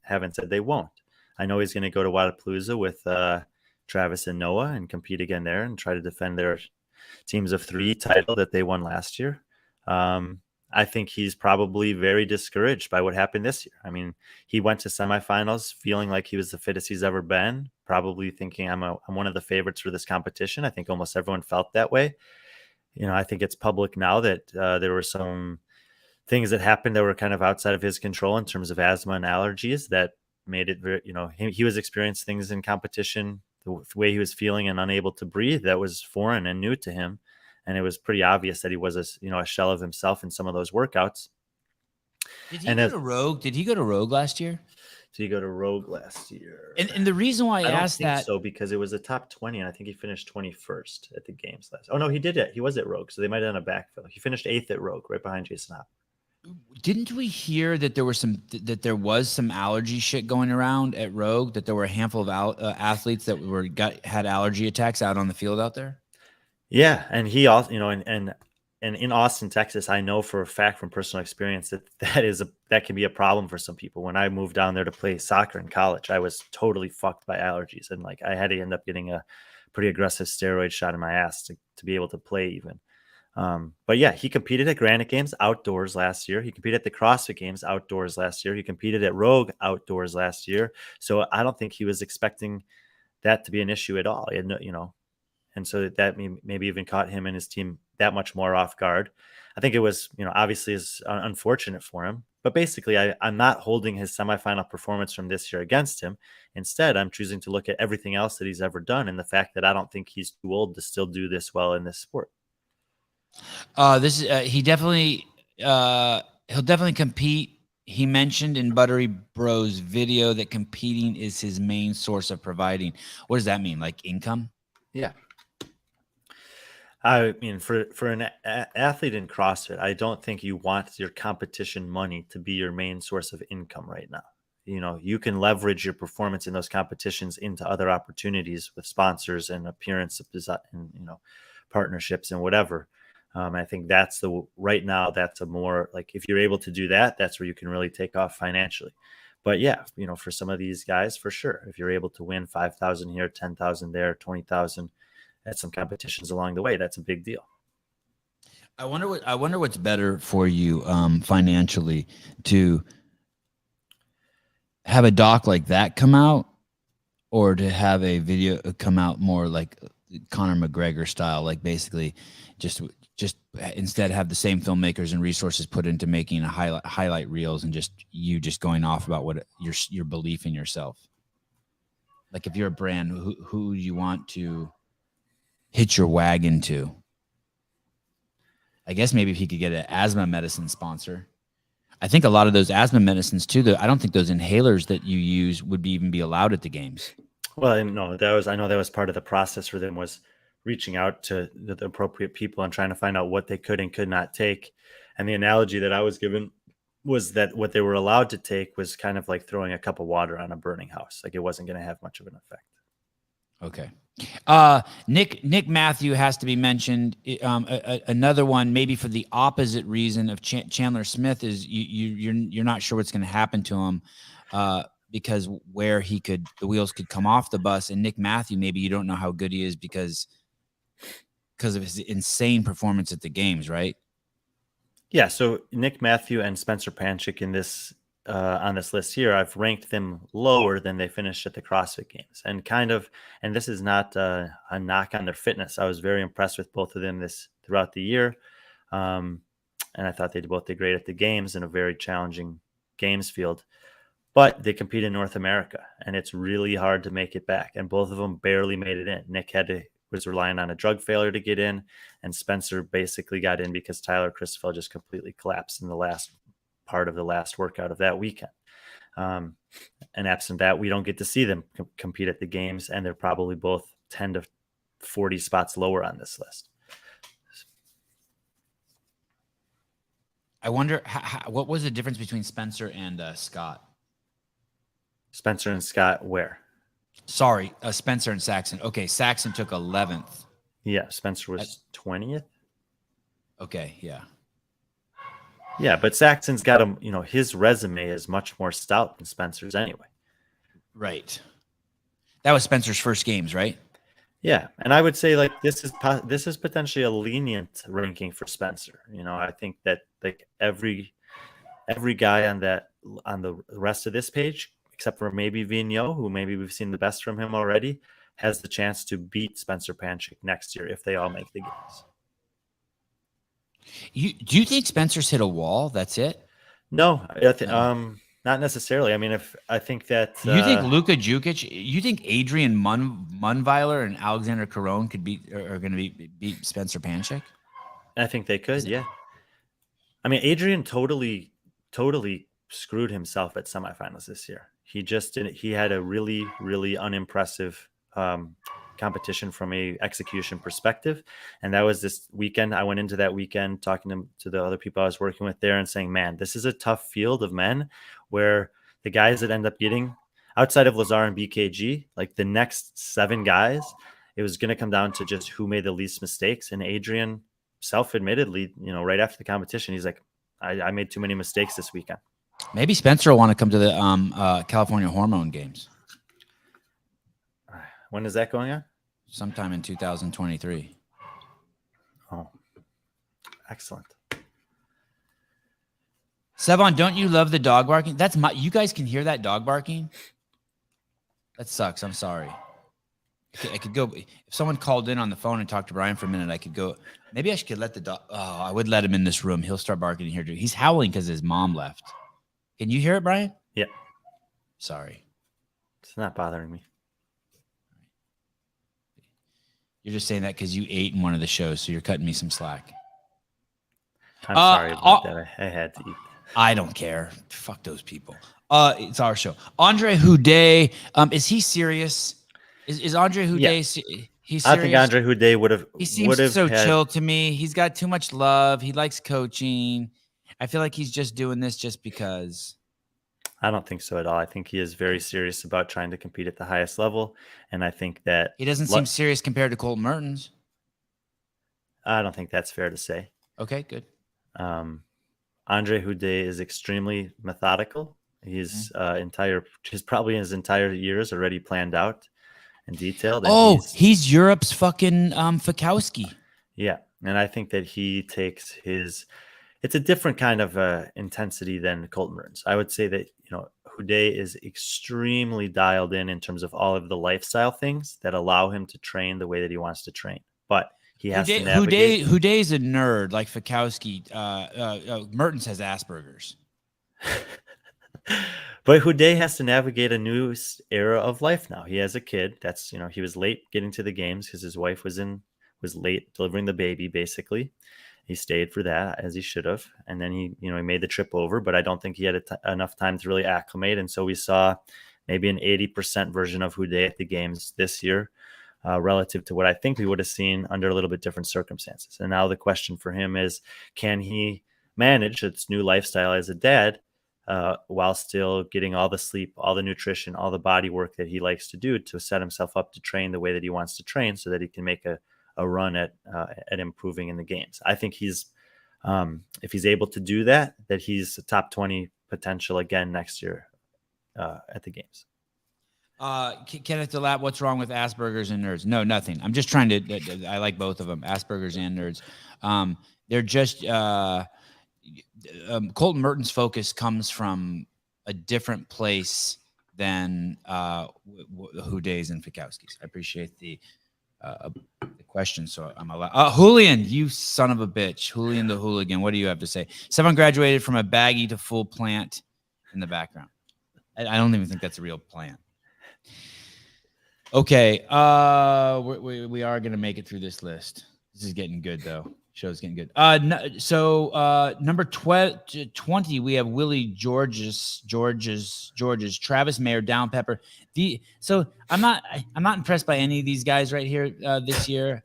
haven't said they won't. I know he's going to go to Wodapalooza with Travis and Noah and compete again there and try to defend their teams of 3 title that they won last year. I think he's probably very discouraged by what happened this year. I mean, he went to semifinals feeling like he was the fittest he's ever been, probably thinking I'm one of the favorites for this competition. I think almost everyone felt that way. I think it's public now that there were some things that happened that were kind of outside of his control in terms of asthma and allergies that made it very, he was experiencing things in competition, the way he was feeling and unable to breathe, that was foreign and new to him. And it was pretty obvious that he was a shell of himself in some of those workouts. Did he go to Rogue? Did he go to Rogue last year? Did he go to Rogue last year? And the reason why I asked that, so because it was a top 20, and I think he finished 21st at the games last. Oh no, he did it. He was at Rogue, so they might have done a backfill. He finished 8th at Rogue, right behind Jason Hop. Didn't we hear that there was some allergy shit going around at Rogue? That there were a handful of athletes that had allergy attacks out on the field out there? Yeah, and he also, and in Austin, Texas, I know for a fact from personal experience that can be a problem for some people. When I moved down there to play soccer in college, I was totally fucked by allergies, and like I had to end up getting a pretty aggressive steroid shot in my ass to be able to play even. But yeah, he competed at Granite Games outdoors last year. He competed at the CrossFit Games outdoors last year. He competed at Rogue outdoors last year. So I don't think he was expecting that to be an issue at all. And so that maybe even caught him and his team that much more off guard. I think it was, obviously is unfortunate for him, but basically I'm not holding his semifinal performance from this year against him. Instead, I'm choosing to look at everything else that he's ever done and the fact that I don't think he's too old to still do this well in this sport. He'll definitely compete. He mentioned in Buttery Bro's video that competing is his main source of providing. What does that mean? Like income? Yeah. I mean, for an athlete in CrossFit, I don't think you want your competition money to be your main source of income right now. You can leverage your performance in those competitions into other opportunities with sponsors and appearance and partnerships and whatever. I think that's right now that's a more like, if you're able to do that, that's where you can really take off financially. But yeah, for some of these guys, for sure, if you're able to win 5,000 here, 10,000 there, 20,000 at some competitions along the way, that's a big deal. I wonder what's better for you financially, to have a doc like that come out, or to have a video come out more like Conor McGregor style, like basically just instead have the same filmmakers and resources put into making a highlight reels and just going off about what your belief in yourself. Like if you're a brand, who you want to hitch your wagon to. I guess maybe if he could get an asthma medicine sponsor. I think a lot of those asthma medicines too, I don't think those inhalers that you use would even be allowed at the games. Well, no, I know that was part of the process for them, was reaching out to the appropriate people and trying to find out what they could and could not take. And the analogy that I was given was that what they were allowed to take was kind of like throwing a cup of water on a burning house. Like it wasn't going to have much of an effect. Okay. Nick Matthew has to be mentioned. Another one, maybe for the opposite reason of Chandler Smith, is you're not sure what's going to happen to him, because where the wheels could come off the bus. And Nick Matthew, maybe you don't know how good he is because of his insane performance at the games, right? Yeah. So Nick Matthew and Spencer Panchik in this on this list here, I've ranked them lower than they finished at the CrossFit Games, and this is not a knock on their fitness. I was very impressed with both of them throughout the year, and I thought they both did great at the games in a very challenging games field. But they compete in North America, and it's really hard to make it back. And both of them barely made it in. Nick was relying on a drug failure to get in, and Spencer basically got in because Tyler Christopher just completely collapsed in the last part of the last workout of that weekend. And absent that, we don't get to see them compete at the games, and they're probably both 10 to 40 spots lower on this list. I wonder what was the difference between Spencer and Scott? Spencer and Scott, where? Sorry, Spencer and Saxon. Okay, Saxon took 11th. Yeah, Spencer was 20th. Okay, yeah. Yeah, but Saxon's got his resume is much more stout than Spencer's anyway. Right. That was Spencer's first games, right? Yeah, and I would say like this is potentially a lenient ranking for Spencer. I think that like every guy on the rest of this page, except for maybe Vigneault, who maybe we've seen the best from him already, has the chance to beat Spencer Panchik next year if they all make the games. Do you think Spencer's hit a wall? That's it? No, not necessarily. I mean, I think that you think Luka Jukic, you think Adrian Munweiler and Alexander Caron are going to beat Spencer Panchik? I think they could. Yeah. I mean, Adrian totally screwed himself at semifinals this year. He had a really, really unimpressive competition from a execution perspective. And that was this weekend. I went into that weekend talking to the other people I was working with there and saying, man, this is a tough field of men where the guys that end up getting outside of Lazar and BKG, like the next 7 guys, it was going to come down to just who made the least mistakes. And Adrian self-admittedly, right after the competition, he's like, I made too many mistakes this weekend. Maybe Spencer will want to come to the California Hormone Games. When is that going on? Sometime in 2023. Oh, excellent. Sevan, don't you love the dog barking? You guys can hear that dog barking? That sucks. I'm sorry. I could go. If someone called in on the phone and talked to Brian for a minute, I could go. Maybe I should let the dog. Oh, I would let him in this room. He'll start barking in here too. He's howling because his mom left. Can you hear it, Brian? Yeah. Sorry. It's not bothering me. You're just saying that because you ate in one of the shows, so you're cutting me some slack. I'm sorry about that. I had to eat. I don't care. Fuck those people. It's our show. Andre Houdet, is he serious? Is Andre Houdet? Yeah. He's serious? I think Andre Houdet would have. He seems so chill to me. He's got too much love. He likes coaching. I feel like he's just doing this just because. I don't think so at all. I think he is very serious about trying to compete at the highest level. And I think that he doesn't seem serious compared to Colton Mertens. I don't think that's fair to say. Okay, good. Andre Houdet is extremely methodical. His probably his entire years already planned out and detailed. And he's Europe's fucking Fikowski. Yeah. And I think that he takes it's a different kind of intensity than Colton Mertens. I would say that, Houdet is extremely dialed in terms of all of the lifestyle things that allow him to train the way that he wants to train. But he has to navigate. Houdet's a nerd like Fikowski. Mertens has Asperger's. But Houdet has to navigate a new era of life now. He has a kid. That's, he was late getting to the games because his wife was late delivering the baby, basically. He stayed for that, as he should have. And then he made the trip over, but I don't think he had enough time to really acclimate. And so we saw maybe an 80% version of Houdet at the games this year. relative to what I think we would have seen under a little bit different circumstances. And now the question for him is, can he manage its new lifestyle as a dad while still getting all the sleep, all the nutrition, all the body work that he likes to do to set himself up to train the way that he wants to train so that he can make a run at improving in the games. I think he's, if he's able to do that, that he's a top 20 potential again next year at the games. Kenneth DeLapp, what's wrong with Asperger's and nerds? No, nothing. I'm just trying to, I like both of them, Asperger's and nerds. They're just, Colton Merton's focus comes from a different place than Houdays and Fikowski's. I appreciate the question. So I'm allowed. Julian, you son of a bitch. Julian the hooligan. What do you have to say? Sevan graduated from a baggie to full plant in the background. I don't even think that's a real plant. Okay, we are going to make it through this list. This is getting good, though. Show's getting good. Number 20, we have Willie George's, Travis Mayer, Down Pepper. So I'm not impressed by any of these guys right here this year.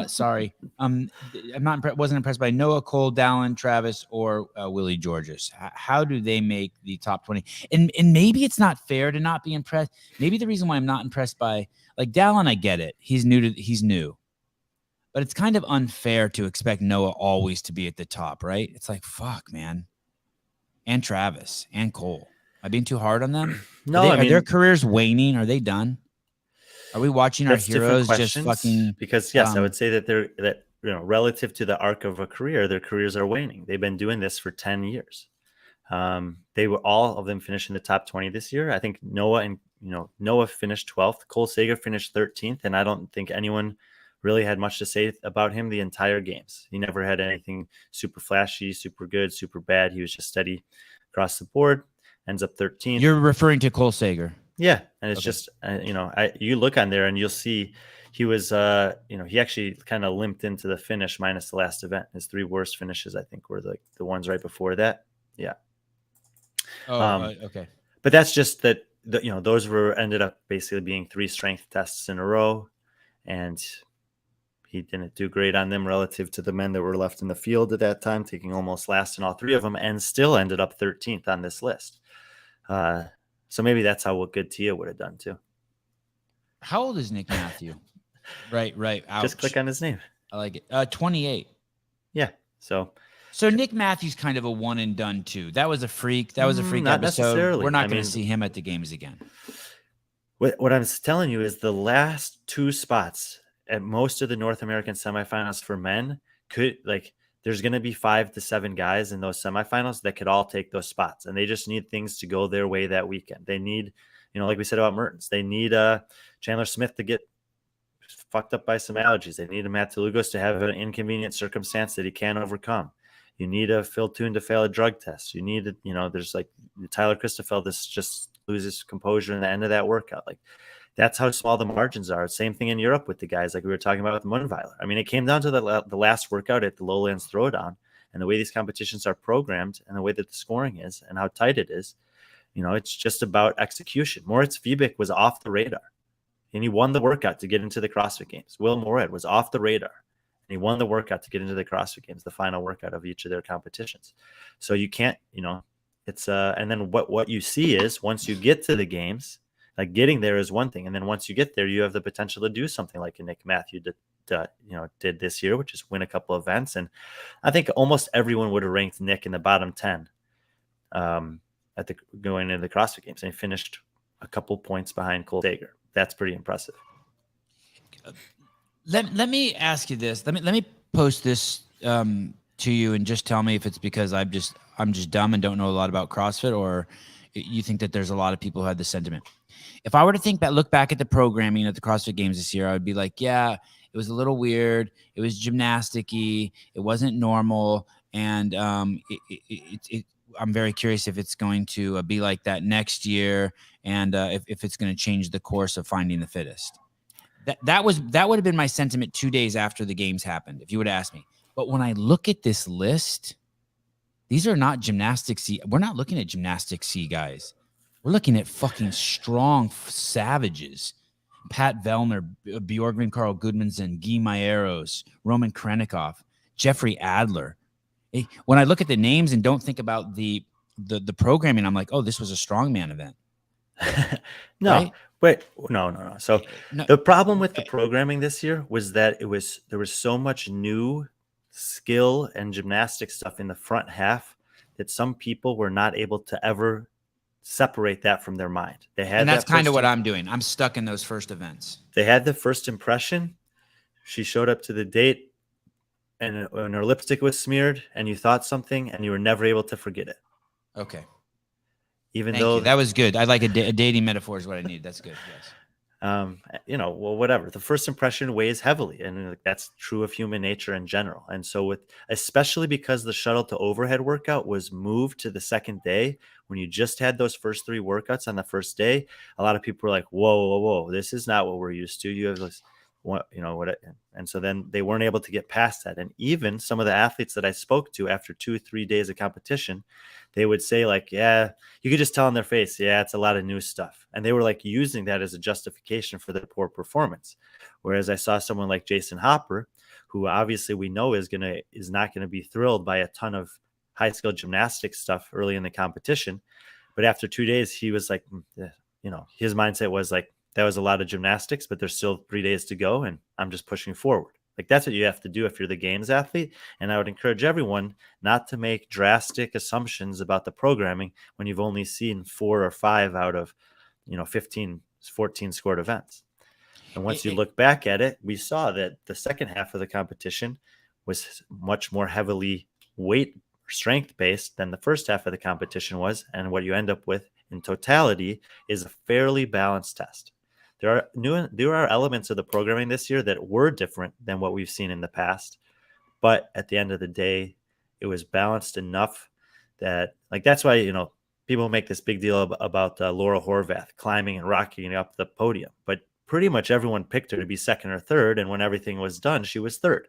Sorry, wasn't impressed by Noah, Cole, Dallin, Travis, or Willie George's. How do they make the top 20? And maybe it's not fair to not be impressed. Maybe the reason why I'm not impressed by like Dallin, I get it. He's new. But it's kind of unfair to expect Noah always to be at the top, right? It's like, fuck, man. And Travis and Cole. Am I being too hard on them? No, are their careers waning? Are they done? Are we watching our heroes just fucking? Because yes, I would say that relative to the arc of a career, their careers are waning. They've been doing this for 10 years. They were all of them finished in the top 20 this year. I think Noah finished 12th. Cole Sager finished 13th, and I don't think anyone really had much to say about him the entire games. He never had anything super flashy, super good, super bad. He was just steady across the board. Ends up 13th. You're referring to Cole Sager. Yeah, and it's just you look on there and you'll see he was he actually kind of limped into the finish minus the last event. His 3 worst finishes I think were the ones right before that. Yeah. Okay. But that's just that those ended up basically being 3 strength tests in a row, and he didn't do great on them relative to the men that were left in the field at that time, taking almost last in all 3 of them, and still ended up 13th on this list. So maybe that's how good Tia would have done too. How old is Nick Matthew? Right. Ouch. Just click on his name. I like it. 28. Yeah. So Nick Matthews kind of a one and done too. That was a freak. That was a freak not episode. Necessarily. We're not going to see him at the games again. What I'm telling you is the last 2 spots at most of the North American semifinals for men there's going to be 5 to 7 guys in those semifinals that could all take those spots, and they just need things to go their way that weekend. They need, like we said about Mertens, they need Chandler Smith to get fucked up by some allergies. They need a Matt Delugos to have an inconvenient circumstance that he can't overcome. You need a Phil Toon to fail a drug test. You need there's like Tyler Christoffel, this just loses composure in the end of that workout. Like, that's how small the margins are. Same thing in Europe with the guys like we were talking about with Munweiler. I mean, it came down to the last workout at the Lowlands Throwdown, and the way these competitions are programmed and the way that the scoring is and how tight it is, it's just about execution. Moritz Wiebig was off the radar, and he won the workout to get into the CrossFit Games. Will Moret was off the radar, and he won the workout to get into the CrossFit Games, the final workout of each of their competitions. So you can't, it's and then what you see is once you get to the games, like getting there is one thing, and then once you get there, you have the potential to do something like a Nick Matthew did this year, which is win a couple of events. And I think almost everyone would have ranked Nick in the bottom 10 going into the CrossFit Games, and he finished a couple points behind Cole Sager. That's pretty impressive. Let me ask you this. Let me post this to you, and just tell me if it's because I'm just dumb and don't know a lot about CrossFit, or you think that there's a lot of people who had this sentiment. If I were to look back at the programming at the CrossFit Games this year, I would be like, yeah, it was a little weird. It was gymnastic-y. It wasn't normal. And I'm very curious if it's going to be like that next year, and if it's going to change the course of finding the fittest. That would have been my sentiment 2 days after the games happened, if you would ask me. But when I look at this list, these are not gymnastics-y. We're not looking at gymnastics-y guys. We're looking at fucking strong savages. Pat Vellner, Bjorgvin Carl Gudmundsson, Guy Maeros, Roman Krennikov, Jeffrey Adler. When I look at the names and don't think about the programming, I'm like, oh, this was a strongman event. No, right? Wait, no. So the problem with the programming this year was that there was so much new skill and gymnastic stuff in the front half that some people were not able to ever separate that from their mind. They had, and that's kind of what I'm doing. I'm stuck in those first events. They had the first impression. She showed up to the date, and when her lipstick was smeared, and you thought something, and you were never able to forget it. Okay. Even Thank though you. That was good. I like a dating metaphor is what I need. That's good. Yes. Well, whatever. The first impression weighs heavily, and that's true of human nature in general. And so especially because the shuttle to overhead workout was moved to the second day, when you just had those first 3 workouts on the first day, a lot of people were like, whoa, this is not what we're used to. You have this, and so then they weren't able to get past that. And even some of the athletes that I spoke to after 2-3 days of competition, they would say like, yeah, you could just tell on their face, yeah, it's a lot of new stuff. And they were like using that as a justification for their poor performance. Whereas I saw someone like Jason Hopper, who obviously we know is not going to be thrilled by a ton of high skill gymnastics stuff early in the competition. But after 2 days, he was like, his mindset was like, that was a lot of gymnastics, but there's still 3 days to go, and I'm just pushing forward. Like, that's what you have to do if you're the games athlete. And I would encourage everyone not to make drastic assumptions about the programming when you've only seen 4 or 5 out of, 15, 14 scored events. And once you look back at it, we saw that the second half of the competition was much more heavily weight strength based than the first half of the competition was. And what you end up with in totality is a fairly balanced test. There are elements of the programming this year that were different than what we've seen in the past. But at the end of the day, it was balanced enough that, like, that's why, people make this big deal about Laura Horvath climbing and rocking up the podium. But pretty much everyone picked her to be second or third. And when everything was done, she was third.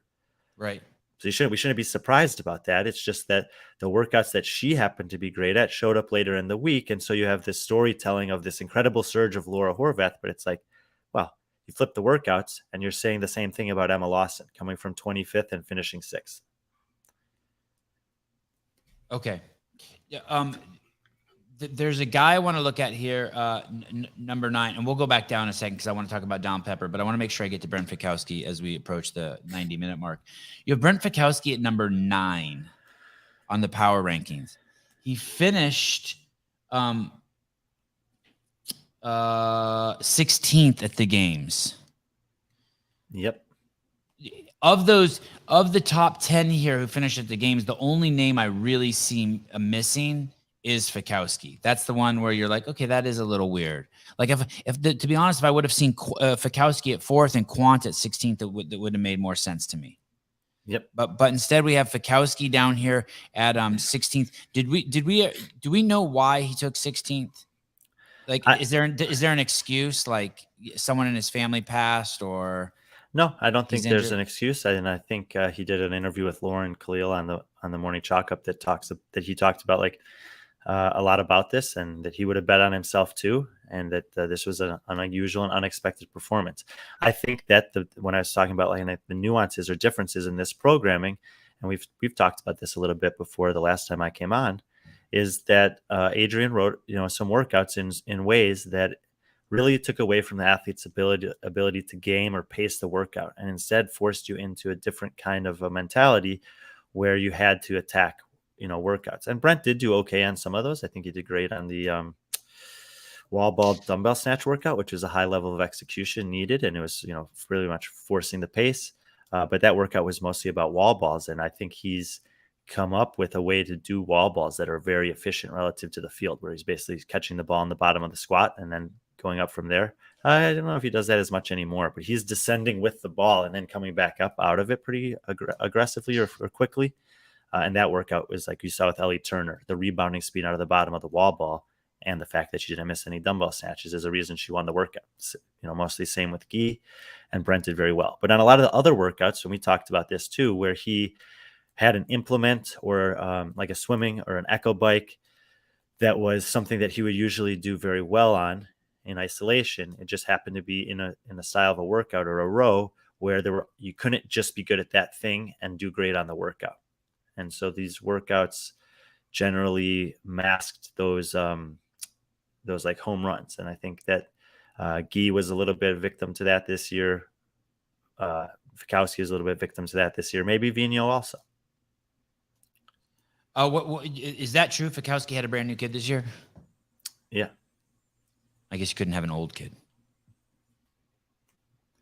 Right. So we shouldn't be surprised about that. It's just that the workouts that she happened to be great at showed up later in the week. And so you have this storytelling of this incredible surge of Laura Horvath, but it's like, well, you flip the workouts and you're saying the same thing about Emma Lawson coming from 25th and finishing 6th. Okay. Yeah. There's a guy I want to look at here, number 9, and we'll go back down in a second because I want to talk about Don Pepper, but I want to make sure I get to Brent Fikowski as we approach the 90-minute mark. You have Brent Fikowski at number 9 on the power rankings. He finished 16th at the games. Yep. Of the top 10 here who finished at the games, the only name I really see missing is Fikowski. That's the one where you're like, okay, that is a little weird. Like to be honest, if I would have seen Fikowski at 4th and Quant at 16th, that would have made more sense to me. Yep. But instead we have Fikowski down here at 16th. Do we know why he took 16th? Like, is there an excuse? Like someone in his family passed, or? No, I don't think there's an excuse. And I think he did an interview with Lauren Khalil on the Morning Chalk Up that he talked about like a lot about this, and that he would have bet on himself too, and that this was an unusual and unexpected performance. I think that when I was talking about like the nuances or differences in this programming, and we've talked about this a little bit before the last time I came on, is that Adrian wrote some workouts in ways that really took away from the athlete's ability to game or pace the workout, and instead forced you into a different kind of a mentality where you had to attack workouts. And Brent did do okay on some of those. I think he did great on the wall ball dumbbell snatch workout, which was a high level of execution needed, and it was really much forcing the pace. But that workout was mostly about wall balls, and I think he's come up with a way to do wall balls that are very efficient relative to the field, where he's basically catching the ball in the bottom of the squat and then going up from there. I don't know if he does that as much anymore, but he's descending with the ball and then coming back up out of it pretty aggressively or quickly. And that workout was like you saw with Ellie Turner, the rebounding speed out of the bottom of the wall ball, and the fact that she didn't miss any dumbbell snatches is a reason she won the workout. Mostly same with Guy, and Brent did very well. But on a lot of the other workouts, and we talked about this too, where he had an implement or like a swimming or an echo bike that was something that he would usually do very well on, in isolation. It just happened to be in a style of a workout or a row where you couldn't just be good at that thing and do great on the workout. And so these workouts generally masked those like home runs. And I think that Guy was a little bit victim to that this year. Fikowski is a little bit victim to that this year. Maybe Vigneault also. What is that true? Fikowski had a brand new kid this year. Yeah. I guess you couldn't have an old kid.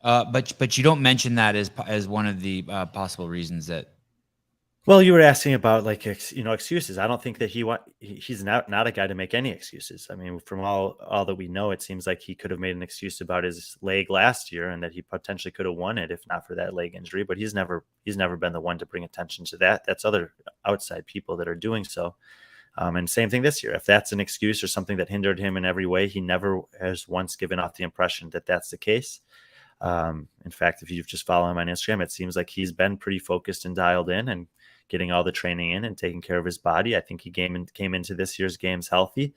But you don't mention that as one of the possible reasons that. Well, you were asking about excuses. I don't think that he's not a guy to make any excuses. I mean, from all that we know, it seems like he could have made an excuse about his leg last year and that he potentially could have won it if not for that leg injury. But he's never been the one to bring attention to that. That's other outside people that are doing so. And same thing this year. If that's an excuse or something that hindered him in every way, he never has once given off the impression that that's the case. In fact, if you've just followed him on Instagram, it seems like he's been pretty focused and dialed in and getting all the training in and taking care of his body. I think he came into this year's games healthy,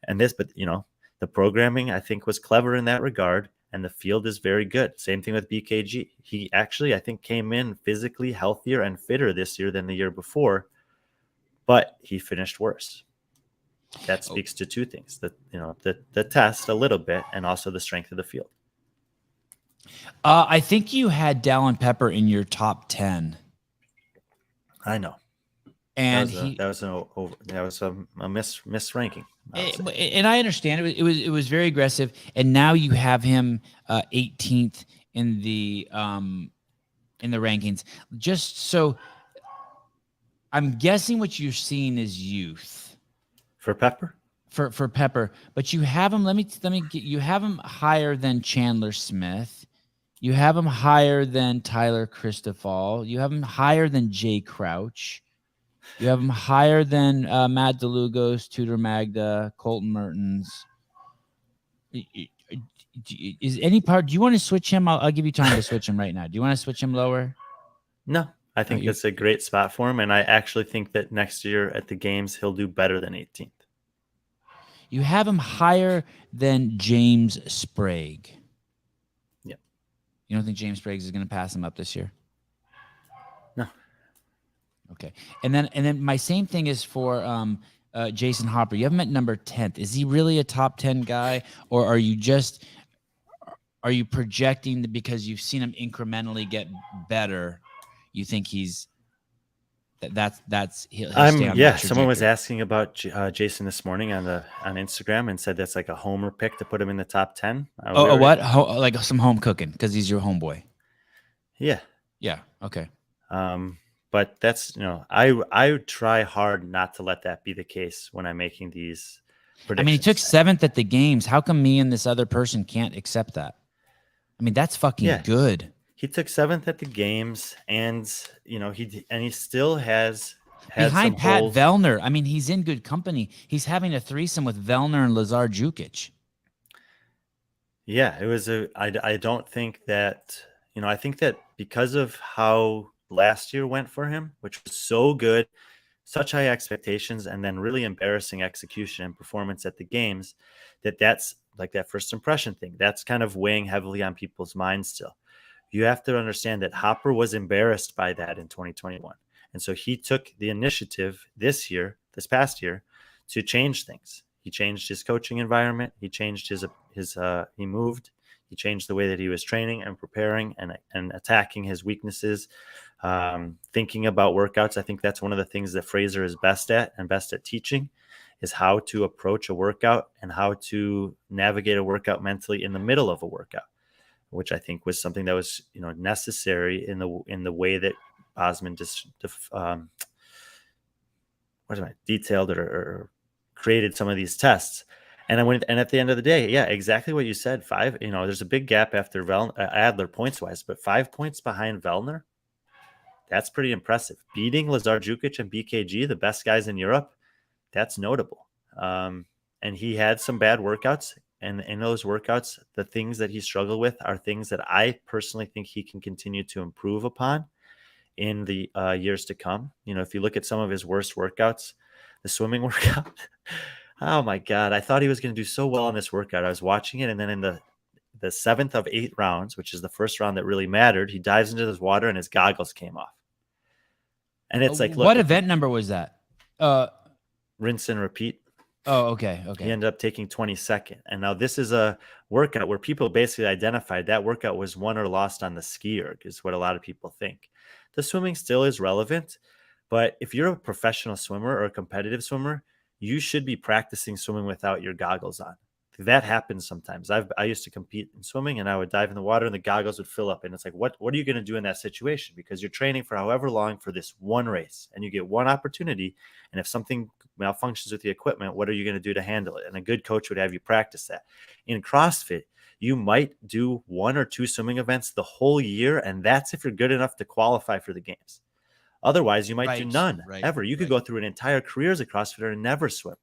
but the programming I think was clever in that regard, and the field is very good. Same thing with BKG. He actually, I think, came in physically healthier and fitter this year than the year before, but he finished worse. That speaks to two things: the test a little bit, and also the strength of the field. I think you had Dallin Pepper in your top 10. I know, and that was a misranking. And I understand it was very aggressive. And now you have him 18th in the rankings. Just so I'm guessing what you're seeing is youth for Pepper. For Pepper, but you have him. You have him higher than Chandler Smith. You have him higher than Tyler Christoffel. You have him higher than Jay Crouch. You have him higher than Matt DeLugos, Tudor Magda, Colton Mertens. Is any part? Do you want to switch him? I'll give you time to switch him right now. Do you want to switch him lower? No, I think it's a great spot for him, and I actually think that next year at the games he'll do better than 18th. You have him higher than James Sprague. You don't think James Sprague is going to pass him up this year? No. Okay. And then my same thing is for Jason Hopper. You have him at number 10th. Is he really a top 10 guy, or are you projecting that because you've seen him incrementally get better, you think he's he'll stay on that someone was asking about Jason this morning on Instagram and said that's like a homer pick to put him in the top 10. What? Like some home cooking because he's your homeboy. Yeah. Okay. But that's I try hard not to let that be the case when I'm making these predictions. I mean, he took 7th at the games. How come me and this other person can't accept that? I mean, that's fucking good. He took 7th at the games, and he still has behind Pat Vellner. I mean, he's in good company. He's having a threesome with Vellner and Lazar Jukic. Yeah, it was I don't think that I think that because of how last year went for him, which was so good, such high expectations, and then really embarrassing execution and performance at the games, that's like that first impression thing. That's kind of weighing heavily on people's minds still. You have to understand that Hopper was embarrassed by that in 2021. And so he took the initiative this past year, to change things. He changed his coaching environment. He changed he moved. He changed the way that he was training and preparing and attacking his weaknesses, thinking about workouts. I think that's one of the things that Fraser is best at teaching, is how to approach a workout and how to navigate a workout mentally in the middle of a workout, which I think was something that was necessary in the way that Osman detailed or created some of these tests. And at the end of the day, yeah, exactly what you said. 5, there's a big gap after Adler points wise, but 5 points behind Vellner, that's pretty impressive. Beating Lazar Jukic and BKG, the best guys in Europe, that's notable. And he had some bad workouts. And in those workouts, the things that he struggled with are things that I personally think he can continue to improve upon in the years to come. If you look at some of his worst workouts, the swimming workout, Oh my God. I thought he was going to do so well on this workout. I was watching it, and then in the 7th of 8 rounds, which is the first round that really mattered, he dives into this water and his goggles came off. And it's like, look, what event number was that? Rinse and repeat. Oh, okay. He ended up taking 22nd. And now this is a workout where people basically identified that workout was won or lost on the ski erg, is what a lot of people think. The swimming still is relevant, but if you're a professional swimmer or a competitive swimmer, you should be practicing swimming without your goggles on. That happens sometimes. I used to compete in swimming, and I would dive in the water and the goggles would fill up. And it's like, what are you going to do in that situation? Because you're training for however long for this one race, and you get one opportunity. And if something malfunctions with the equipment, what are you going to do to handle it? And a good coach would have you practice that. In CrossFit, you might do 1 or 2 swimming events the whole year, and that's if you're good enough to qualify for the games. Otherwise, you might do none ever. You could go through an entire career as a CrossFitter and never swim.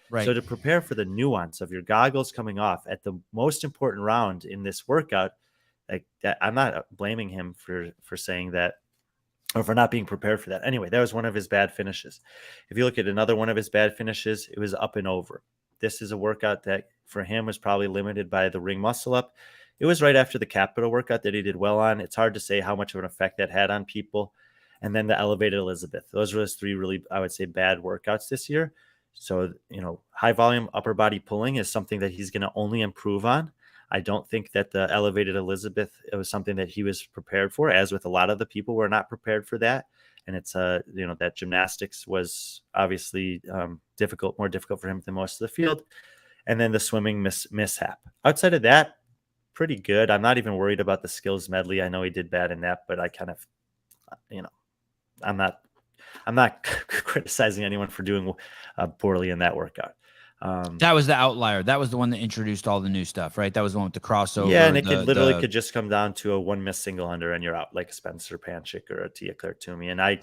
Right. So to prepare for the nuance of your goggles coming off at the most important round in this workout, like that, I'm not blaming him for saying that, or for not being prepared for that. Anyway, that was one of his bad finishes. If you look at another one of his bad finishes, it was up and over. This is a workout that for him was probably limited by the ring muscle up. It was right after the capital workout that he did well on. It's hard to say how much of an effect that had on people. And then the elevated Elizabeth. Those were his 3 really, I would say, bad workouts this year. So, high volume upper body pulling is something that he's going to only improve on. I don't think that the elevated Elizabeth, it was something that he was prepared for, as with a lot of the people were not prepared for that. And it's, that gymnastics was obviously more difficult for him than most of the field. And then the swimming mishap. Outside of that, pretty good. I'm not even worried about the skills medley. I know he did bad in that, but I kind of, I'm not criticizing anyone for doing poorly in that workout. That was the outlier. That was the one that introduced all the new stuff, right? That was the one with the crossover. Yeah, and it could just come down to a 1 missed single under and you're out, like a Spencer Panchik or a Tia Claire Toomey, and I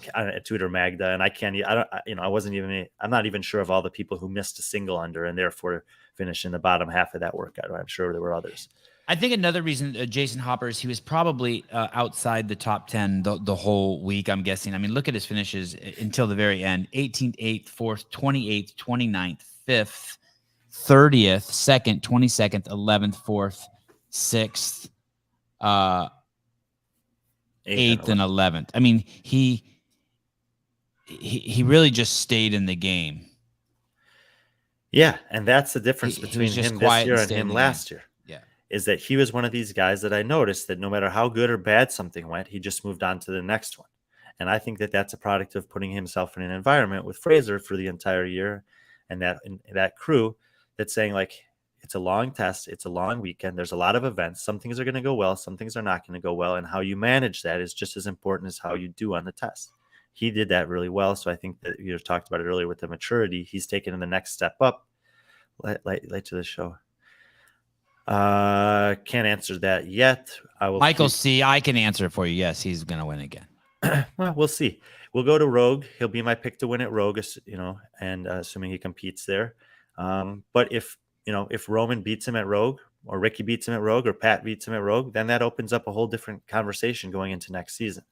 Tudor Magda, and I'm not even sure of all the people who missed a single under and therefore finished in the bottom half of that workout. I'm sure there were others. I think another reason Jason Hoppers, he was probably outside the top 10 the whole week, I'm guessing. I mean, look at his finishes until the very end. 18th, 8th, 4th, 28th, 29th, 5th, 30th, 2nd, 22nd, 11th, 4th, 6th, 8th, and 11th. I mean, he really just stayed in the game. Yeah, and that's the difference between him this year and him last year. Is that he was one of these guys that I noticed that no matter how good or bad something went, he just moved on to the next one. And I think that that's a product of putting himself in an environment with Fraser for the entire year and that crew that's saying, like, it's a long test, it's a long weekend, there's a lot of events, some things are going to go well, some things are not going to go well, and how you manage that is just as important as how you do on the test. He did that really well, so I think that you talked about it earlier with the maturity. He's taken the next step up. Late to the show. Can't answer that yet. Michael C. I can answer it for you. Yes, he's gonna win again. Well, we'll see. We'll go to Rogue. He'll be my pick to win at Rogue, and assuming he competes there. But if Roman beats him at Rogue, or Ricky beats him at Rogue, or Pat beats him at Rogue, then that opens up a whole different conversation going into next season.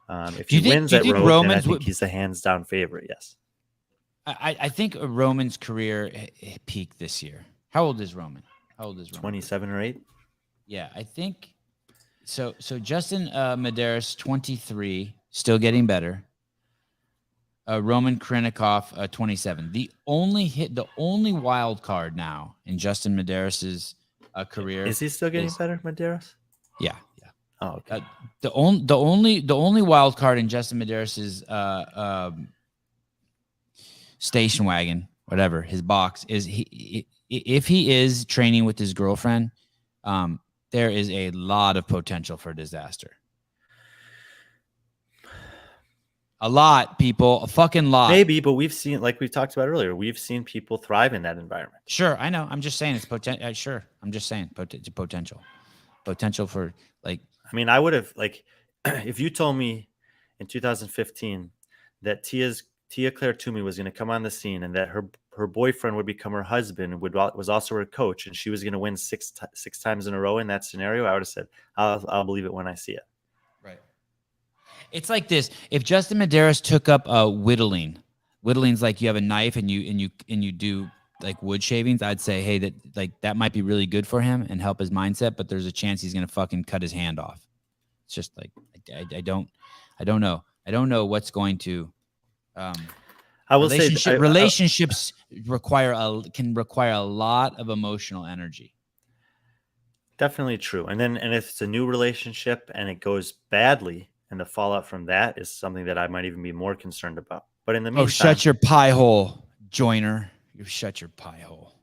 If he wins at Rogue, then I think he's the hands down favorite. Yes. I think Roman's career peaked this year. How old is Roman? 27 or 8? Yeah, I think so. Justin Medeiros, 23, still getting better. Roman Krinikov, 27. The only wild card now in Justin Medeiros' career. Is he still getting better, Medeiros? Yeah. Oh, okay. The only wild card in Justin Medeiros' station wagon, whatever his box is, if he is training with his girlfriend, there is a lot of potential for disaster. A lot, people, a fucking lot. Maybe, but we've seen, like we talked about earlier, we've seen people thrive in that environment. Sure, I know. I'm just saying it's potential. Sure, I'm just saying potential for, like. I mean, I would have, like, if you told me in 2015 that Tia Claire Toomey was going to come on the scene and that her boyfriend would become her husband, was also her coach, and she was going to win six times in a row in that scenario, I would have said, I'll believe it when I see it. Right. It's like this. If Justin Medeiros took up whittling, whittling's like you have a knife and you do like wood shavings, I'd say, hey, that might be really good for him and help his mindset, but there's a chance he's gonna fucking cut his hand off. It's just like I don't know. I don't know what's going to. I will say relationships can require a lot of emotional energy. Definitely true. And if it's a new relationship and it goes badly, and the fallout from that is something that I might even be more concerned about. But in the meantime, shut your pie hole, Joyner. You shut your pie hole.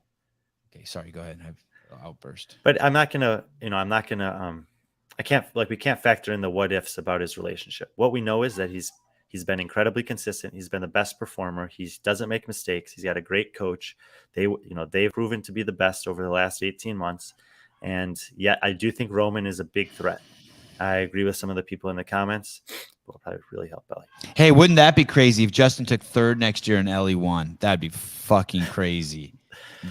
Okay, sorry. Go ahead and have an outburst. But I'm not gonna, we can't factor in the what ifs about his relationship. What we know is that he's been incredibly consistent. He's been the best performer. He doesn't make mistakes. He's got a great coach. They've proven to be the best over the last 18 months. And yet I do think Roman is a big threat. I agree with some of the people in the comments. Will probably really help Ellie. Hey, wouldn't that be crazy if Justin took third next year and Ellie won? That'd be fucking crazy.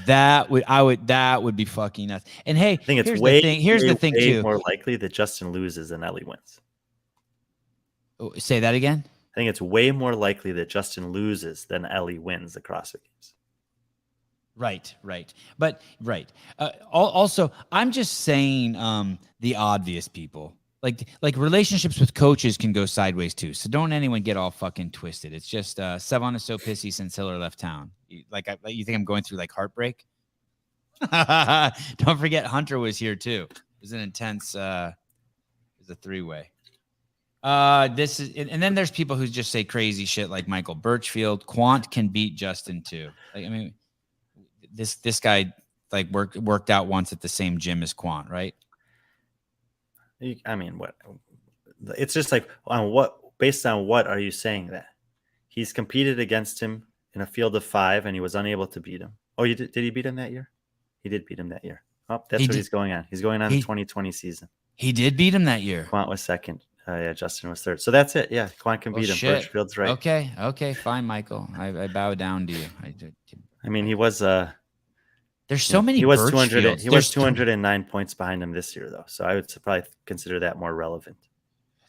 That would be fucking nuts. And hey, I think it's here's the thing too. More likely that Justin loses than Ellie wins. Oh, say that again. I think it's way more likely that Justin loses than Ellie wins the CrossFit Games. Right. But also, I'm just saying the obvious people. Like relationships with coaches can go sideways too. So don't anyone get all fucking twisted. It's just Sevan is so pissy since Hiller left town. You think I'm going through like heartbreak? Don't forget Hunter was here too. It was an intense. It was a three-way. This is, and then there's people who just say crazy shit like Michael Birchfield. Quant can beat Justin too. Like, I mean, this guy like worked out once at the same gym as Quant, right? I mean, what? It's just like based on what are you saying that he's competed against him in a field of 5 and he was unable to beat him? Oh, did he beat him that year? He did beat him that year. Oh, that's what he's going on. He's going on the 2020 season. He did beat him that year. Quant was second. Yeah, Justin was third. So that's it. Yeah, Quant can beat him. Shit. Birchfield's right. Okay, fine, Michael. I bow down to you. I mean, he was. There's so many. He was 200. He was 209 points behind him this year, though. So I would probably consider that more relevant.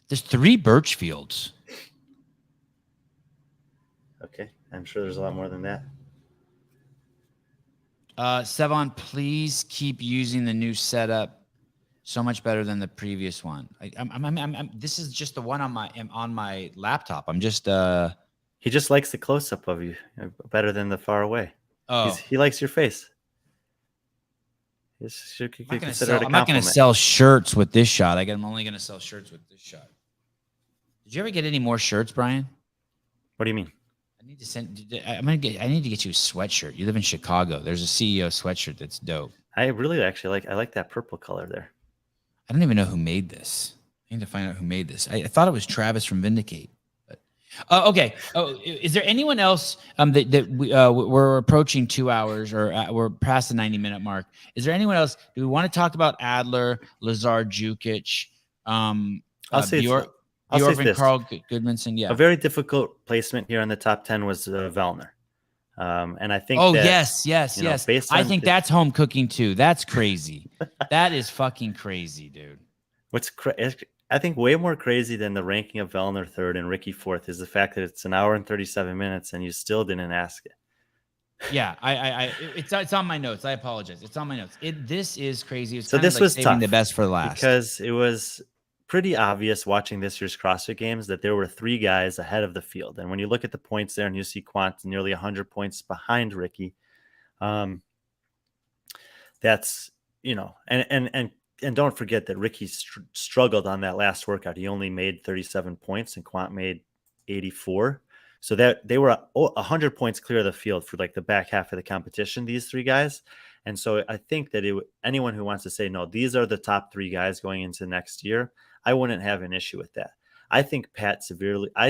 There's 3 Birchfields. Okay, I'm sure there's a lot more than that. Sevan, please keep using the new setup. So much better than the previous one. This is just the one on my laptop. I'm just. He just likes the close up of you better than the far away. Oh, he likes your face. I'm not going to sell shirts with this shot. I'm only going to sell shirts with this shot. Did you ever get any more shirts, Brian? What do you mean? I need to get you a sweatshirt. You live in Chicago. There's a CEO sweatshirt that's dope. I really actually like that purple color there. I don't even know who made this. I need to find out who made this. I thought it was Travis from Vindicate. Okay. Oh, is there anyone else that we're approaching 2 hours or we're past the 90-minute mark? Is there anyone else? Do we want to talk about Adler, Lazar Jukic, I'll say this. Carl Goodmanson? Yeah. A very difficult placement here in the top 10 was Vellner. And I think yes. I think that's home cooking too. That's crazy. That is fucking crazy, dude. I think way more crazy than the ranking of Vellner third and Ricky fourth is the fact that it's an hour and 37 minutes and you still didn't ask it. Yeah, it's on my notes. I apologize. It's on my notes. This is crazy. It's so this was saving tough the best for last because it was pretty obvious watching this year's CrossFit Games that there were 3 guys ahead of the field. And when you look at the points there and you see Quant nearly 100 points behind Ricky, that's, and don't forget that Ricky struggled on that last workout. He only made 37 points and Quant made 84. So that they were 100 points clear of the field for like the back half of the competition, these 3 guys. And so I think that anyone who wants to say, no, these are the top 3 guys going into next year, I wouldn't have an issue with that. I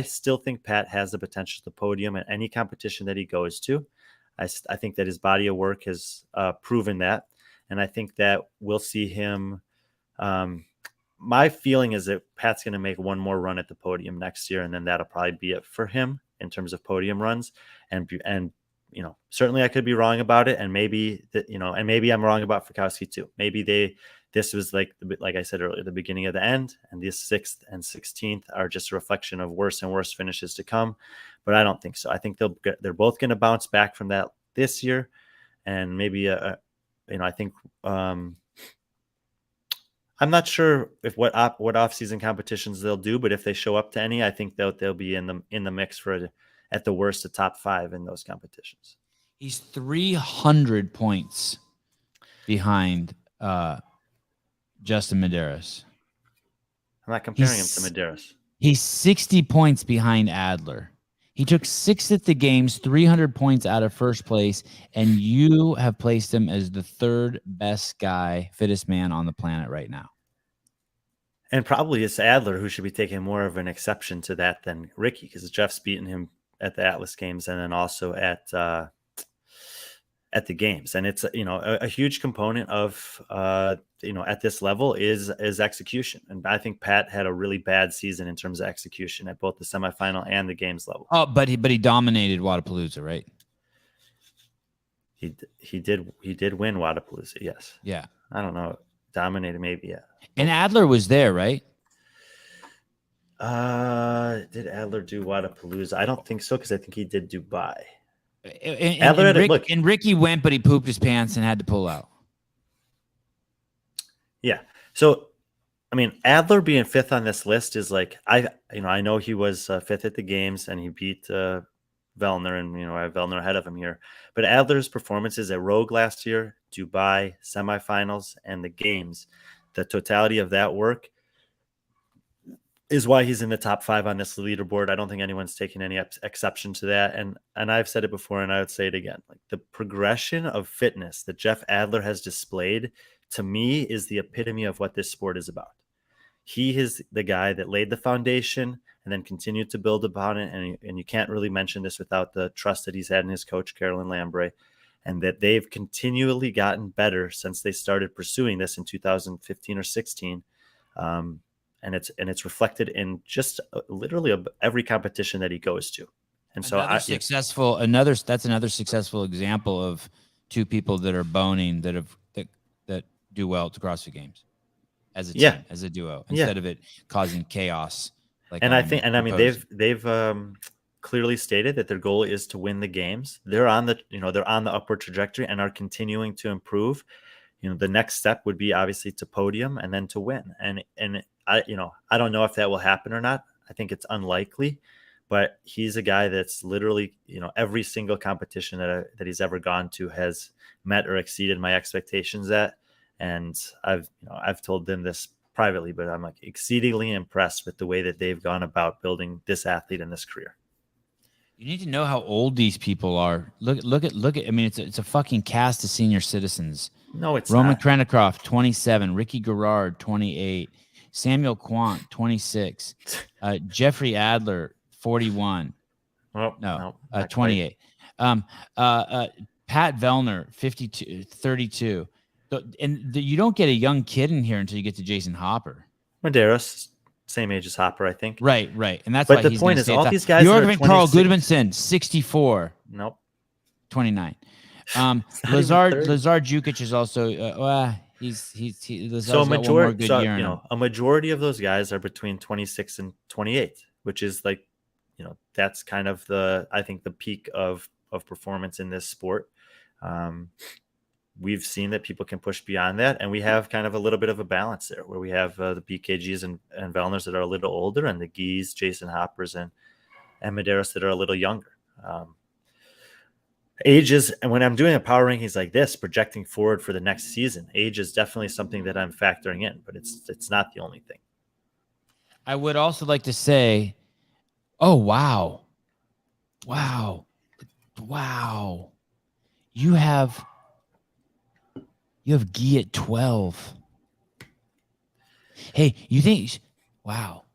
still think Pat has the potential to podium at any competition that he goes to. I think that his body of work has proven that. And I think that we'll see him. My feeling is that Pat's going to make one more run at the podium next year, and then that'll probably be it for him in terms of podium runs. And certainly I could be wrong about it, and maybe and maybe I'm wrong about Fikowski too. Maybe this was like I said earlier, the beginning of the end, and these 6th and 16th are just a reflection of worse and worse finishes to come. But I don't think so. I think they're both going to bounce back from that this year. and maybe I think I'm not sure if what off-season competitions they'll do, but if they show up to any, I think they'll be in the mix for at the worst a top 5 in those competitions. He's 300 points behind Justin Medeiros. I'm not comparing him to Medeiros. He's 60 points behind Adler. He took 6th at the games, 300 points out of first place, and you have placed him as the 3rd best guy, fittest man on the planet right now. And probably it's Adler who should be taking more of an exception to that than Ricky, because Jeff's beaten him at the Atlas games and then also at the games. And it's, a huge component of, at this level is execution. And I think Pat had a really bad season in terms of execution at both the semifinal and the games level. Oh, but he dominated Wadapalooza, right? He did win Wadapalooza. Yes. Yeah. I don't know. Dominated, maybe. Yeah. And Adler was there, right? Did Adler do Wadapalooza? I don't think so, because I think he did Dubai. And Ricky went, but he pooped his pants and had to pull out. Yeah. So, I mean, Adler being 5th on this list is like, I know he was 5th at the games and he beat Vellner, and I have Vellner ahead of him here. But Adler's performances at Rogue last year, Dubai, semifinals, and the games, the totality of that work is why he's in the top 5 on this leaderboard. I don't think anyone's taking any exception to that. And I've said it before, and I would say it again. Like, the progression of fitness that Jeff Adler has displayed, to me, is the epitome of what this sport is about. He is the guy that laid the foundation and then continued to build upon it. And you can't really mention this without the trust that he's had in his coach, Carolyn Lambre, and that they've continually gotten better since they started pursuing this in 2015 or 16. And it's reflected in just literally every competition that he goes to. And so that's another successful example of two people that are boning that do well at the CrossFit Games as a team, as a duo, instead of it causing chaos. They've clearly stated that their goal is to win the games. They're on the upward trajectory and are continuing to improve. The next step would be obviously to podium and then to win. And I don't know if that will happen or not. I think it's unlikely, but he's a guy that's literally, every single competition that he's ever gone to has met or exceeded my expectations at. And I've told them this privately, but I'm like exceedingly impressed with the way that they've gone about building this athlete and this career. You need to know how old these people are. Look at. I mean, it's a fucking cast of senior citizens. No, it's Roman not. Krennikov, 27. Ricky Garrard, 28. Samuel Quant, 26. Jeffrey Adler, 41. Oh, no, 28. Pat Vellner, 32. And you don't get a young kid in here until you get to Jason Hopper. Medeiros, same age as Hopper, I think. Right. And that's but why the point is, all these guys. Carl Goodmanson, 64. Nope. 29. Lazar Jukic is also so a majority of those guys are between 26 and 28, which is like, that's kind of I think the peak of performance in this sport. We've seen that people can push beyond that, and we have kind of a little bit of a balance there, where we have the BKGs and Vellners that are a little older, and the Gees, Jason Hoppers, and Medeiros that are a little younger. Age is, and when I'm doing a power rankings like this, projecting forward for the next season, age is definitely something that I'm factoring in, but it's not the only thing. I would also like to say, oh, wow. You have Guy at 12. Hey, you think, wow.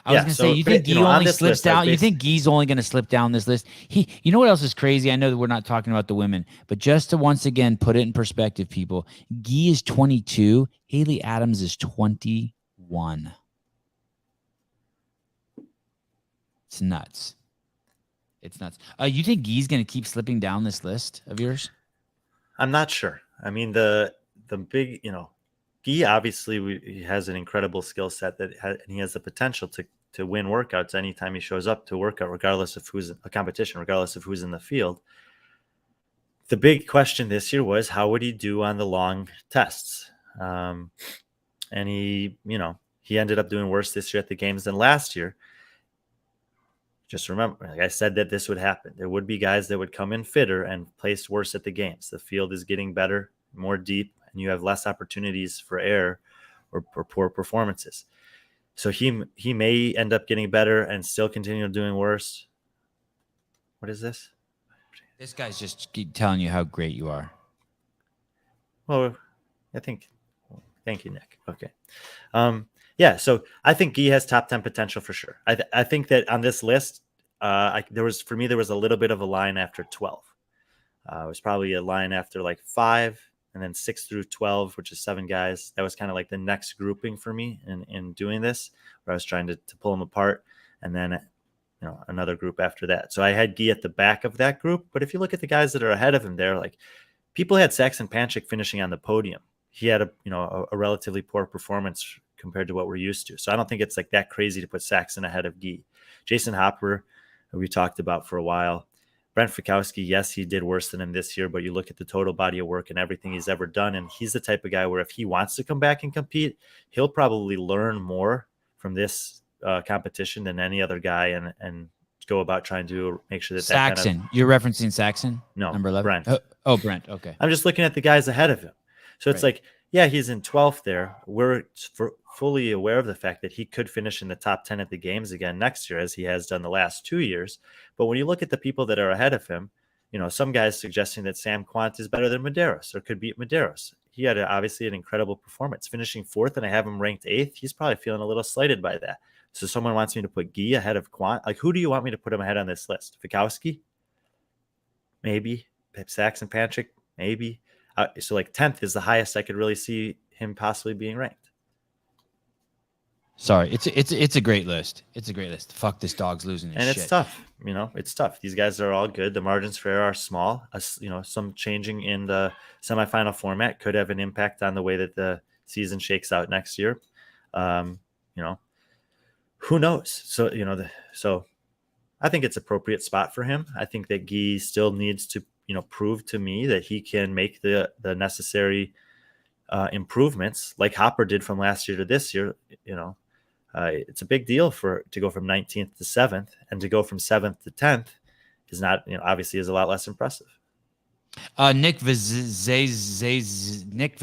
I was going to say, you think Guy only slips down? You think Guy's only going to slip down this list? You know what else is crazy? I know that we're not talking about the women, but just to once again put it in perspective, people, Guy is 22. Haley Adams is 21. It's nuts. You think Guy's going to keep slipping down this list of yours? I'm not sure. I mean, the big, Guy obviously he has an incredible skill set and he has the potential to win workouts anytime he shows up to workout, regardless of who's in the field. the big question this year was, how would he do on the long tests? And he ended up doing worse this year at the games than last year. Just remember, like I said, that this would happen. There would be guys that would come in fitter and place worse at the games. The field is getting better, more deep, and you have less opportunities for error or poor performances. So he may end up getting better and still continue doing worse. What is this? This guy's just keep telling you how great you are. Well, thank you, Nick. Okay. Yeah, so I think Guy has top 10 potential for sure. I think that on this list, there was a little bit of a line after 12. It was probably a line after like 5, and then 6 through 12, which is 7 guys. That was kind of like the next grouping for me in doing this, where I was trying to pull them apart, and then another group after that. So I had Guy at the back of that group. But if you look at the guys that are ahead of him there, like people had Saxon Panchik finishing on the podium. He had a relatively poor performance compared to what we're used to. So I don't think it's like that crazy to put Saxon ahead of Guy. Jason Hopper, we talked about for a while. Brent Fikowski, yes, he did worse than him this year, but you look at the total body of work and everything he's ever done, and he's the type of guy where if he wants to come back and compete, he'll probably learn more from this competition than any other guy and go about trying to make sure that Saxon. You're referencing Saxon? No, number 11. Brent. Oh, Brent. Okay. I'm just looking at the guys ahead of him. So it's like, yeah, he's in 12th there. We're fully aware of the fact that he could finish in the top 10 at the games again next year, as he has done the last 2 years. But when you look at the people that are ahead of him, some guys suggesting that Sam Quant is better than Medeiros or could beat Medeiros. He had obviously an incredible performance, finishing 4th, and I have him ranked 8th. He's probably feeling a little slighted by that. So someone wants me to put Guy ahead of Quant. Like, who do you want me to put him ahead on this list? Fikowski? Maybe. Saxon Panchik? Maybe. So like 10th is the highest I could really see him possibly being ranked. Sorry, it's a great list. It's a great list. Fuck, this dog's losing his shit. And it's tough. It's tough. These guys are all good. The margins for error are small. Some changing in the semifinal format could have an impact on the way that the season shakes out next year. Who knows? So, so I think it's appropriate spot for him. I think that Guy still needs to, prove to me that he can make the necessary improvements like Hopper did from last year to this year. It's a big deal to go from 19th to 7th, and to go from 7th to 10th is not, obviously is a lot less impressive. Nick Vazios. Nick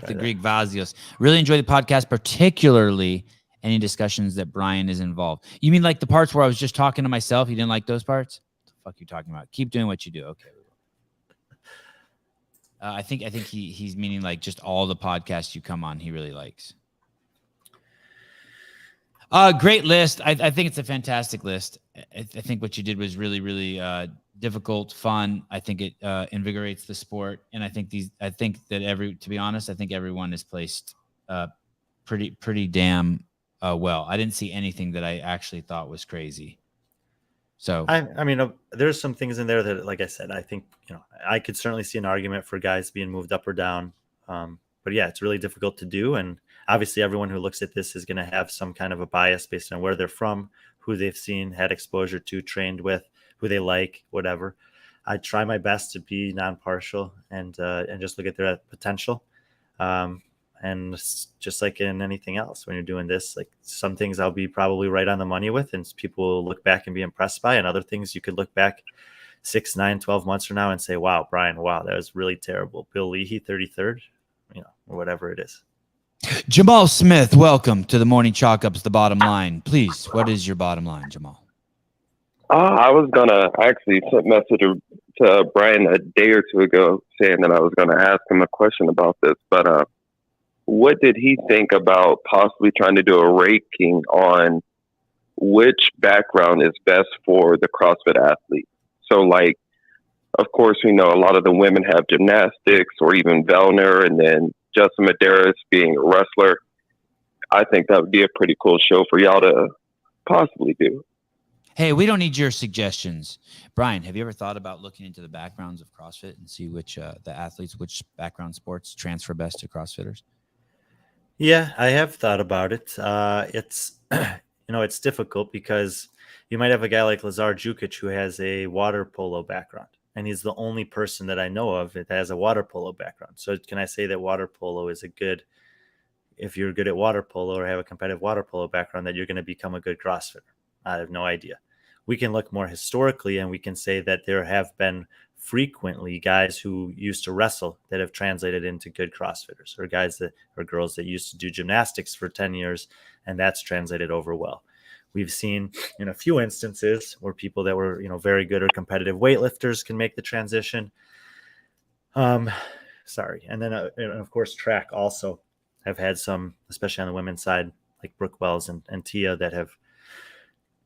the Greek Vazios. Really enjoy the podcast, particularly any discussions that Brian is involved. You mean like the parts where I was just talking to myself? You didn't like those parts? What the fuck are you talking about? Keep doing what you do. Okay. I think he's meaning like just all the podcasts you come on, he really likes. Great list. I think it's a fantastic list. I think what you did was really, really difficult, fun. I think it invigorates the sport, and I think to be honest, I think everyone is placed pretty damn well. I didn't see anything that I actually thought was crazy. So I mean, there's some things in there that, like I said, I think I could certainly see an argument for guys being moved up or down. But yeah, it's really difficult to do, and obviously everyone who looks at this is going to have some kind of a bias based on where they're from, who they've seen, had exposure to, trained with, who they like, whatever. I try my best to be non-partial and just look at their potential. And just like in anything else, when you're doing this, like some things I'll be probably right on the money with, and people will look back and be impressed by, and other things you could look back 6, 9, 12 months from now and say, wow, Brian, wow, that was really terrible. Bill Leahy, 33rd, or whatever it is. Jamal Smith, welcome to the Morning Chalk Ups, the bottom line. Please, what is your bottom line, Jamal? I was going to actually send a message to Brian a day or two ago saying that I was going to ask him a question about this, but what did he think about possibly trying to do a ranking on which background is best for the CrossFit athlete? So, like, of course, we know a lot of the women have gymnastics or even Vellner, and then Justin Medeiros being a wrestler. I think that would be a pretty cool show for y'all to possibly do. Hey, we don't need your suggestions. Brian, have you ever thought about looking into the backgrounds of CrossFit and see which which background sports transfer best to CrossFitters? Yeah, I have thought about it. It's, it's difficult because you might have a guy like Lazar Jukic who has a water polo background, and he's the only person that I know of that has a water polo background. So can I say that water polo is if you're good at water polo or have a competitive water polo background, that you're going to become a good CrossFitter? I have no idea. We can look more historically, and we can say that there have been frequently guys who used to wrestle that have translated into good CrossFitters, or guys or girls that used to do gymnastics for 10 years, and that's translated over well. We've seen in a few instances where people that were, very good or competitive weightlifters can make the transition. And then of course track also have had some, especially on the women's side, like Brooke Wells and Tia, that have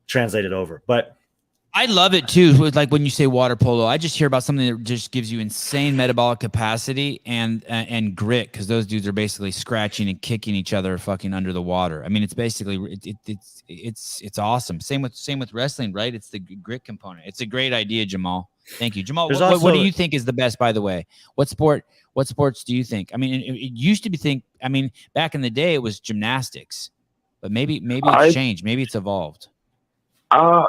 translated over. But I love it too. Like when you say water polo, I just hear about something that just gives you insane metabolic capacity and grit, because those dudes are basically scratching and kicking each other fucking under the water. I mean, it's basically it's awesome. Same with wrestling, right? It's the grit component. It's a great idea, Jamal. Thank you, Jamal. What do you think is the best? By the way, what sports do you think? I mean, it used to be back in the day it was gymnastics, but maybe it's changed. Maybe it's evolved.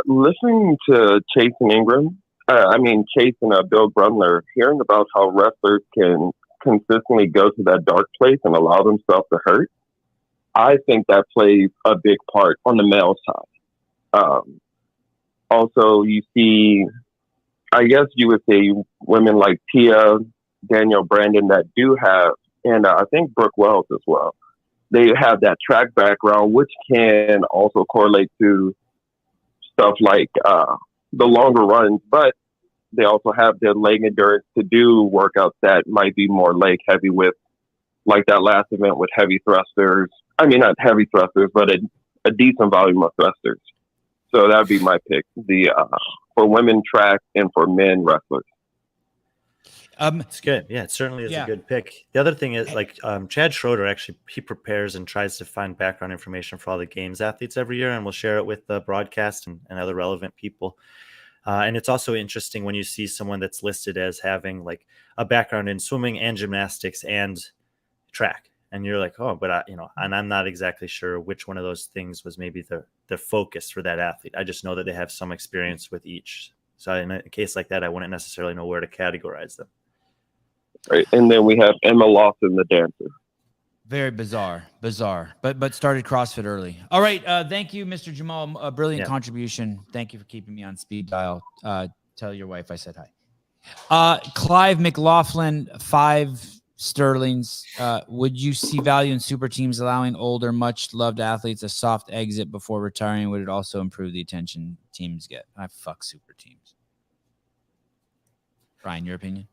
Listening to Chase and Ingram, Chase and Bill Brundler, hearing about how wrestlers can consistently go to that dark place and allow themselves to hurt, I think that plays a big part on the male side. Also, you see, I guess you would say women like Tia, Danielle Brandon that do have, and I think Brooke Wells as well. They have that track background, which can also correlate to stuff like the longer runs, but they also have the leg endurance to do workouts that might be more leg heavy, with like that last event with heavy thrusters. I mean, not heavy thrusters, but a decent volume of thrusters. So that'd be my pick, for women track and for men wrestlers. It's good. Yeah, it certainly is a good pick. The other thing is Chad Schroeder, actually, he prepares and tries to find background information for all the games athletes every year, and we'll share it with the broadcast and other relevant people. And it's also interesting when you see someone that's listed as having like a background in swimming and gymnastics and track, and you're like, oh, but and I'm not exactly sure which one of those things was maybe the focus for that athlete. I just know that they have some experience with each. So in a case like that, I wouldn't necessarily know where to categorize them. Right, and then we have Emma Lawson, the dancer. Very bizarre, but started CrossFit early. All right, thank you, Mr. Jamal. A brilliant contribution. Thank you for keeping me on speed dial. Tell your wife I said hi. Clive McLaughlin, 5 sterlings. Would you see value in super teams allowing older, much loved athletes a soft exit before retiring? Would it also improve the attention teams get? I fuck super teams. Brian, your opinion?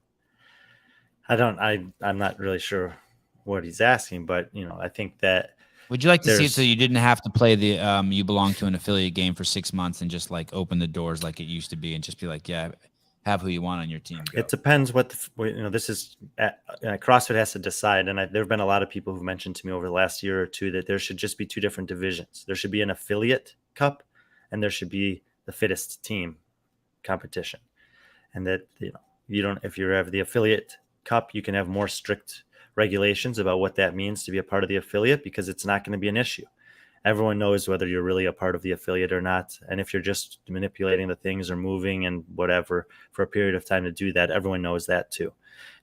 I'm not really sure what he's asking, but I think that. Would you like to see it so you didn't have to play the you belong to an affiliate game for 6 months and just like open the doors like it used to be and just be like, yeah, have who you want on your team? Go. It depends what this is. CrossFit has to decide, and there have been a lot of people who mentioned to me over the last year or two that there should just be 2 different divisions. There should be an affiliate cup, and there should be the fittest team competition, and that you don't, if you have the affiliate cup, you can have more strict regulations about what that means to be a part of the affiliate, because it's not going to be an issue. Everyone knows whether you're really a part of the affiliate or not. And if you're just manipulating the things or moving and whatever for a period of time to do that, everyone knows that too.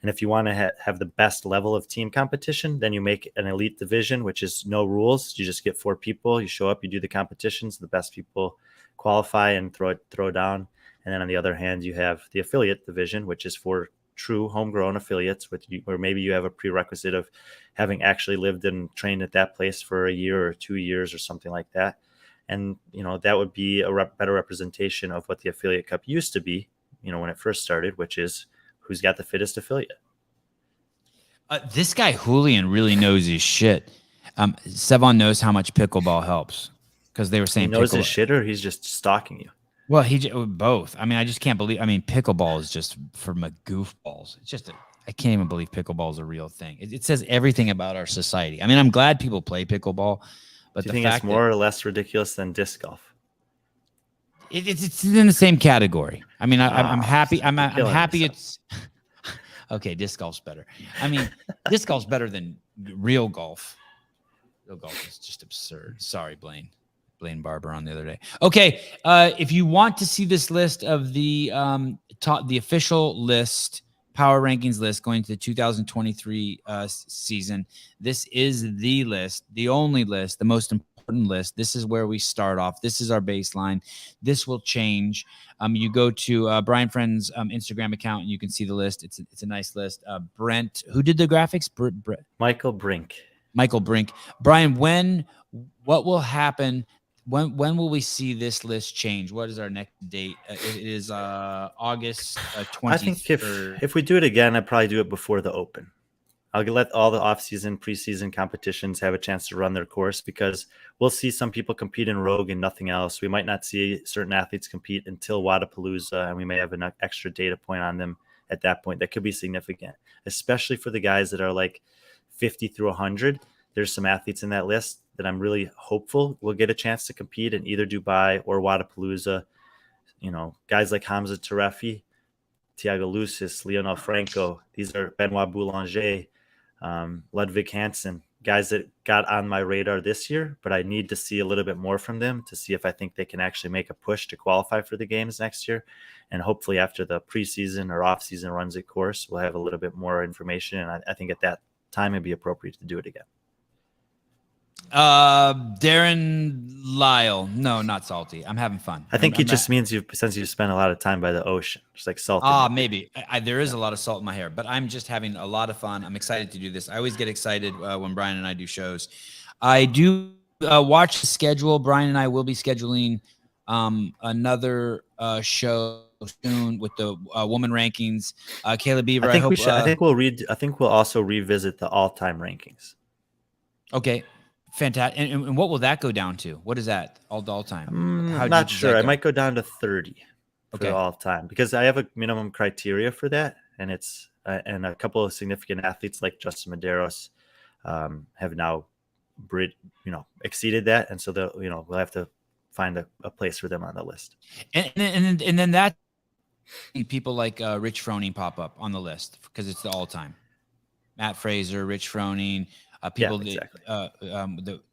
And if you want to have the best level of team competition, then you make an elite division, which is no rules. You just get 4 people, you show up, you do the competitions, the best people qualify and throw down. And then on the other hand, you have the affiliate division, which is for true homegrown affiliates, where maybe you have a prerequisite of having actually lived and trained at that place for a year or 2 years or something like that. And, that would be a better representation of what the affiliate cup used to be, when it first started, which is who's got the fittest affiliate. This guy Julian really knows his shit. Sevan knows how much pickleball helps, because they were saying he knows his shit, or he's just stalking you. Well, both. I mean, I just can't believe. I mean, pickleball is just for my goofballs. It's just I can't even believe pickleball is a real thing. It says everything about our society. I mean, I'm glad people play pickleball, but do you think it's more or less ridiculous than disc golf? It's in the same category. I mean, I'm happy. I'm happy. It's okay. Disc golf's better. I mean, disc golf's better than real golf. Real golf is just absurd. Sorry, Blaine. Blaine Barber on the other day. Okay, if you want to see this list of the the official list, power rankings list going to the 2023 season, this is the list, the only list, the most important list. This is where we start off. This is our baseline. This will change. You go to Brian Friend's Instagram account and you can see the list. It's a nice list. Brent, who did the graphics? Michael Brink. Brian, what will happen? When will we see this list change? What is our next date? It is August 23rd. I think if we do it again, I'd probably do it before the Open. I'll let all the off-season, preseason competitions have a chance to run their course, because we'll see some people compete in Rogue and nothing else. We might not see certain athletes compete until Wadapalooza, and we may have an extra data point on them at that point. That could be significant, especially for the guys that are like 50 through 100. There's some athletes in that list that I'm really hopeful will get a chance to compete in either Dubai or Wadapalooza. You know, guys like Hamza Tarefi, Thiago Lucis, Lionel Franco. These are Benoit Boulanger, Ludwig Hansen, guys that got on my radar this year, but I need to see a little bit more from them to see if I think they can actually make a push to qualify for the games next year. And hopefully after the preseason or off-season runs its course, we'll have a little bit more information. And I think at that time it'd be appropriate to do it again. Darren Lyle. No, not salty. I'm having fun. I think it just means since you've spent a lot of time by the ocean, just like salt. Maybe there is a lot of salt in my hair, but I'm just having a lot of fun. I'm excited to do this. I always get excited when Brian and I do shows. I do watch the schedule. Brian and I will be scheduling another show soon with the woman rankings. Caleb Beaver. I think we'll also revisit the all-time rankings. Okay. Fantastic. And what will that go down to? What is that all time? I'm not sure. I might go down to 30 for the all time, because I have a minimum criteria for that. And it's and a couple of significant athletes like Justin Medeiros have now exceeded that. And so we'll have to find a place for them on the list. And then that people like Rich Froning pop up on the list because it's the all time. Matt Fraser, Rich Froning. People that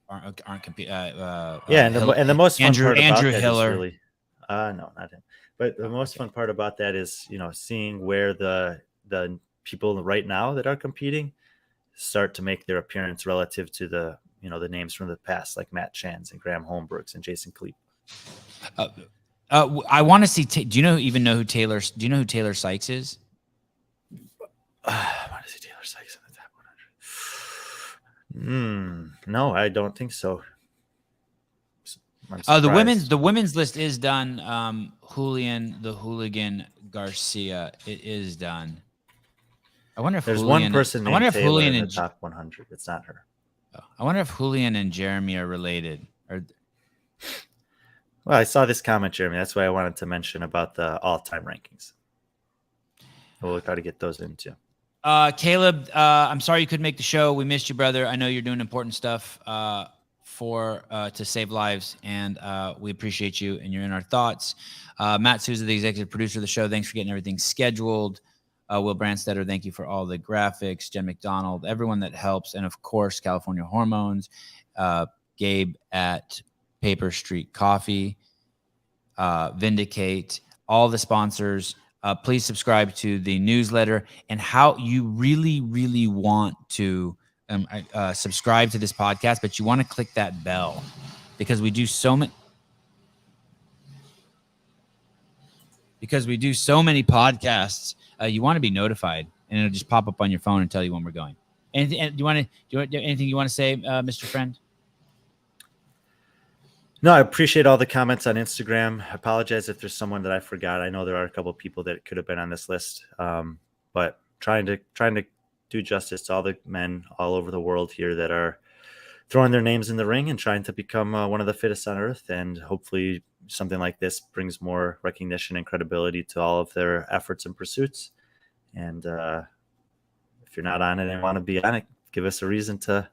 aren't competing. And the most fun part about that Hiller. Is really, no, not him. But the most fun part about that is seeing where the people right now that are competing start to make their appearance relative to the the names from the past, like Matt Chans and Graham Holmbergs and Jason Kleep. I want to see. Do you know who Taylor? Do you know who Taylor Sykes is? I want to see Taylor Sykes. No, I don't think so. The women's list is done. Julian the Hooligan Garcia, it is done. I wonder if there's one person. I wonder if Julian in the top 100. It's not her. I wonder if Julian and Jeremy are related. Well, I saw this comment, Jeremy. That's why I wanted to mention about the all-time rankings. We'll try to get those in too. Caleb, I'm sorry you couldn't make the show. We missed you, brother. I know you're doing important stuff to save lives, and we appreciate you, and you're in our thoughts. Matt Souza, the executive producer of the show, thanks for getting everything scheduled. Will Brandstetter, thank you for all the graphics. Jen McDonald, everyone that helps, and of course, California Hormones. Gabe at Paper Street Coffee, Vindicate, all the sponsors. Please subscribe to the newsletter, and how you really, really want to subscribe to this podcast, but you want to click that bell because we do so many podcasts. You want to be notified, and it'll just pop up on your phone and tell you when we're going. And do you want anything you want to say, Mr. Friend? No, I appreciate all the comments on Instagram. I apologize if there's someone that I forgot. I know there are a couple of people that could have been on this list, but trying to do justice to all the men all over the world here that are throwing their names in the ring and trying to become one of the fittest on earth. And hopefully something like this brings more recognition and credibility to all of their efforts and pursuits. And if you're not on it and want to be on it, give us a reason to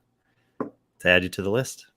add you to the list.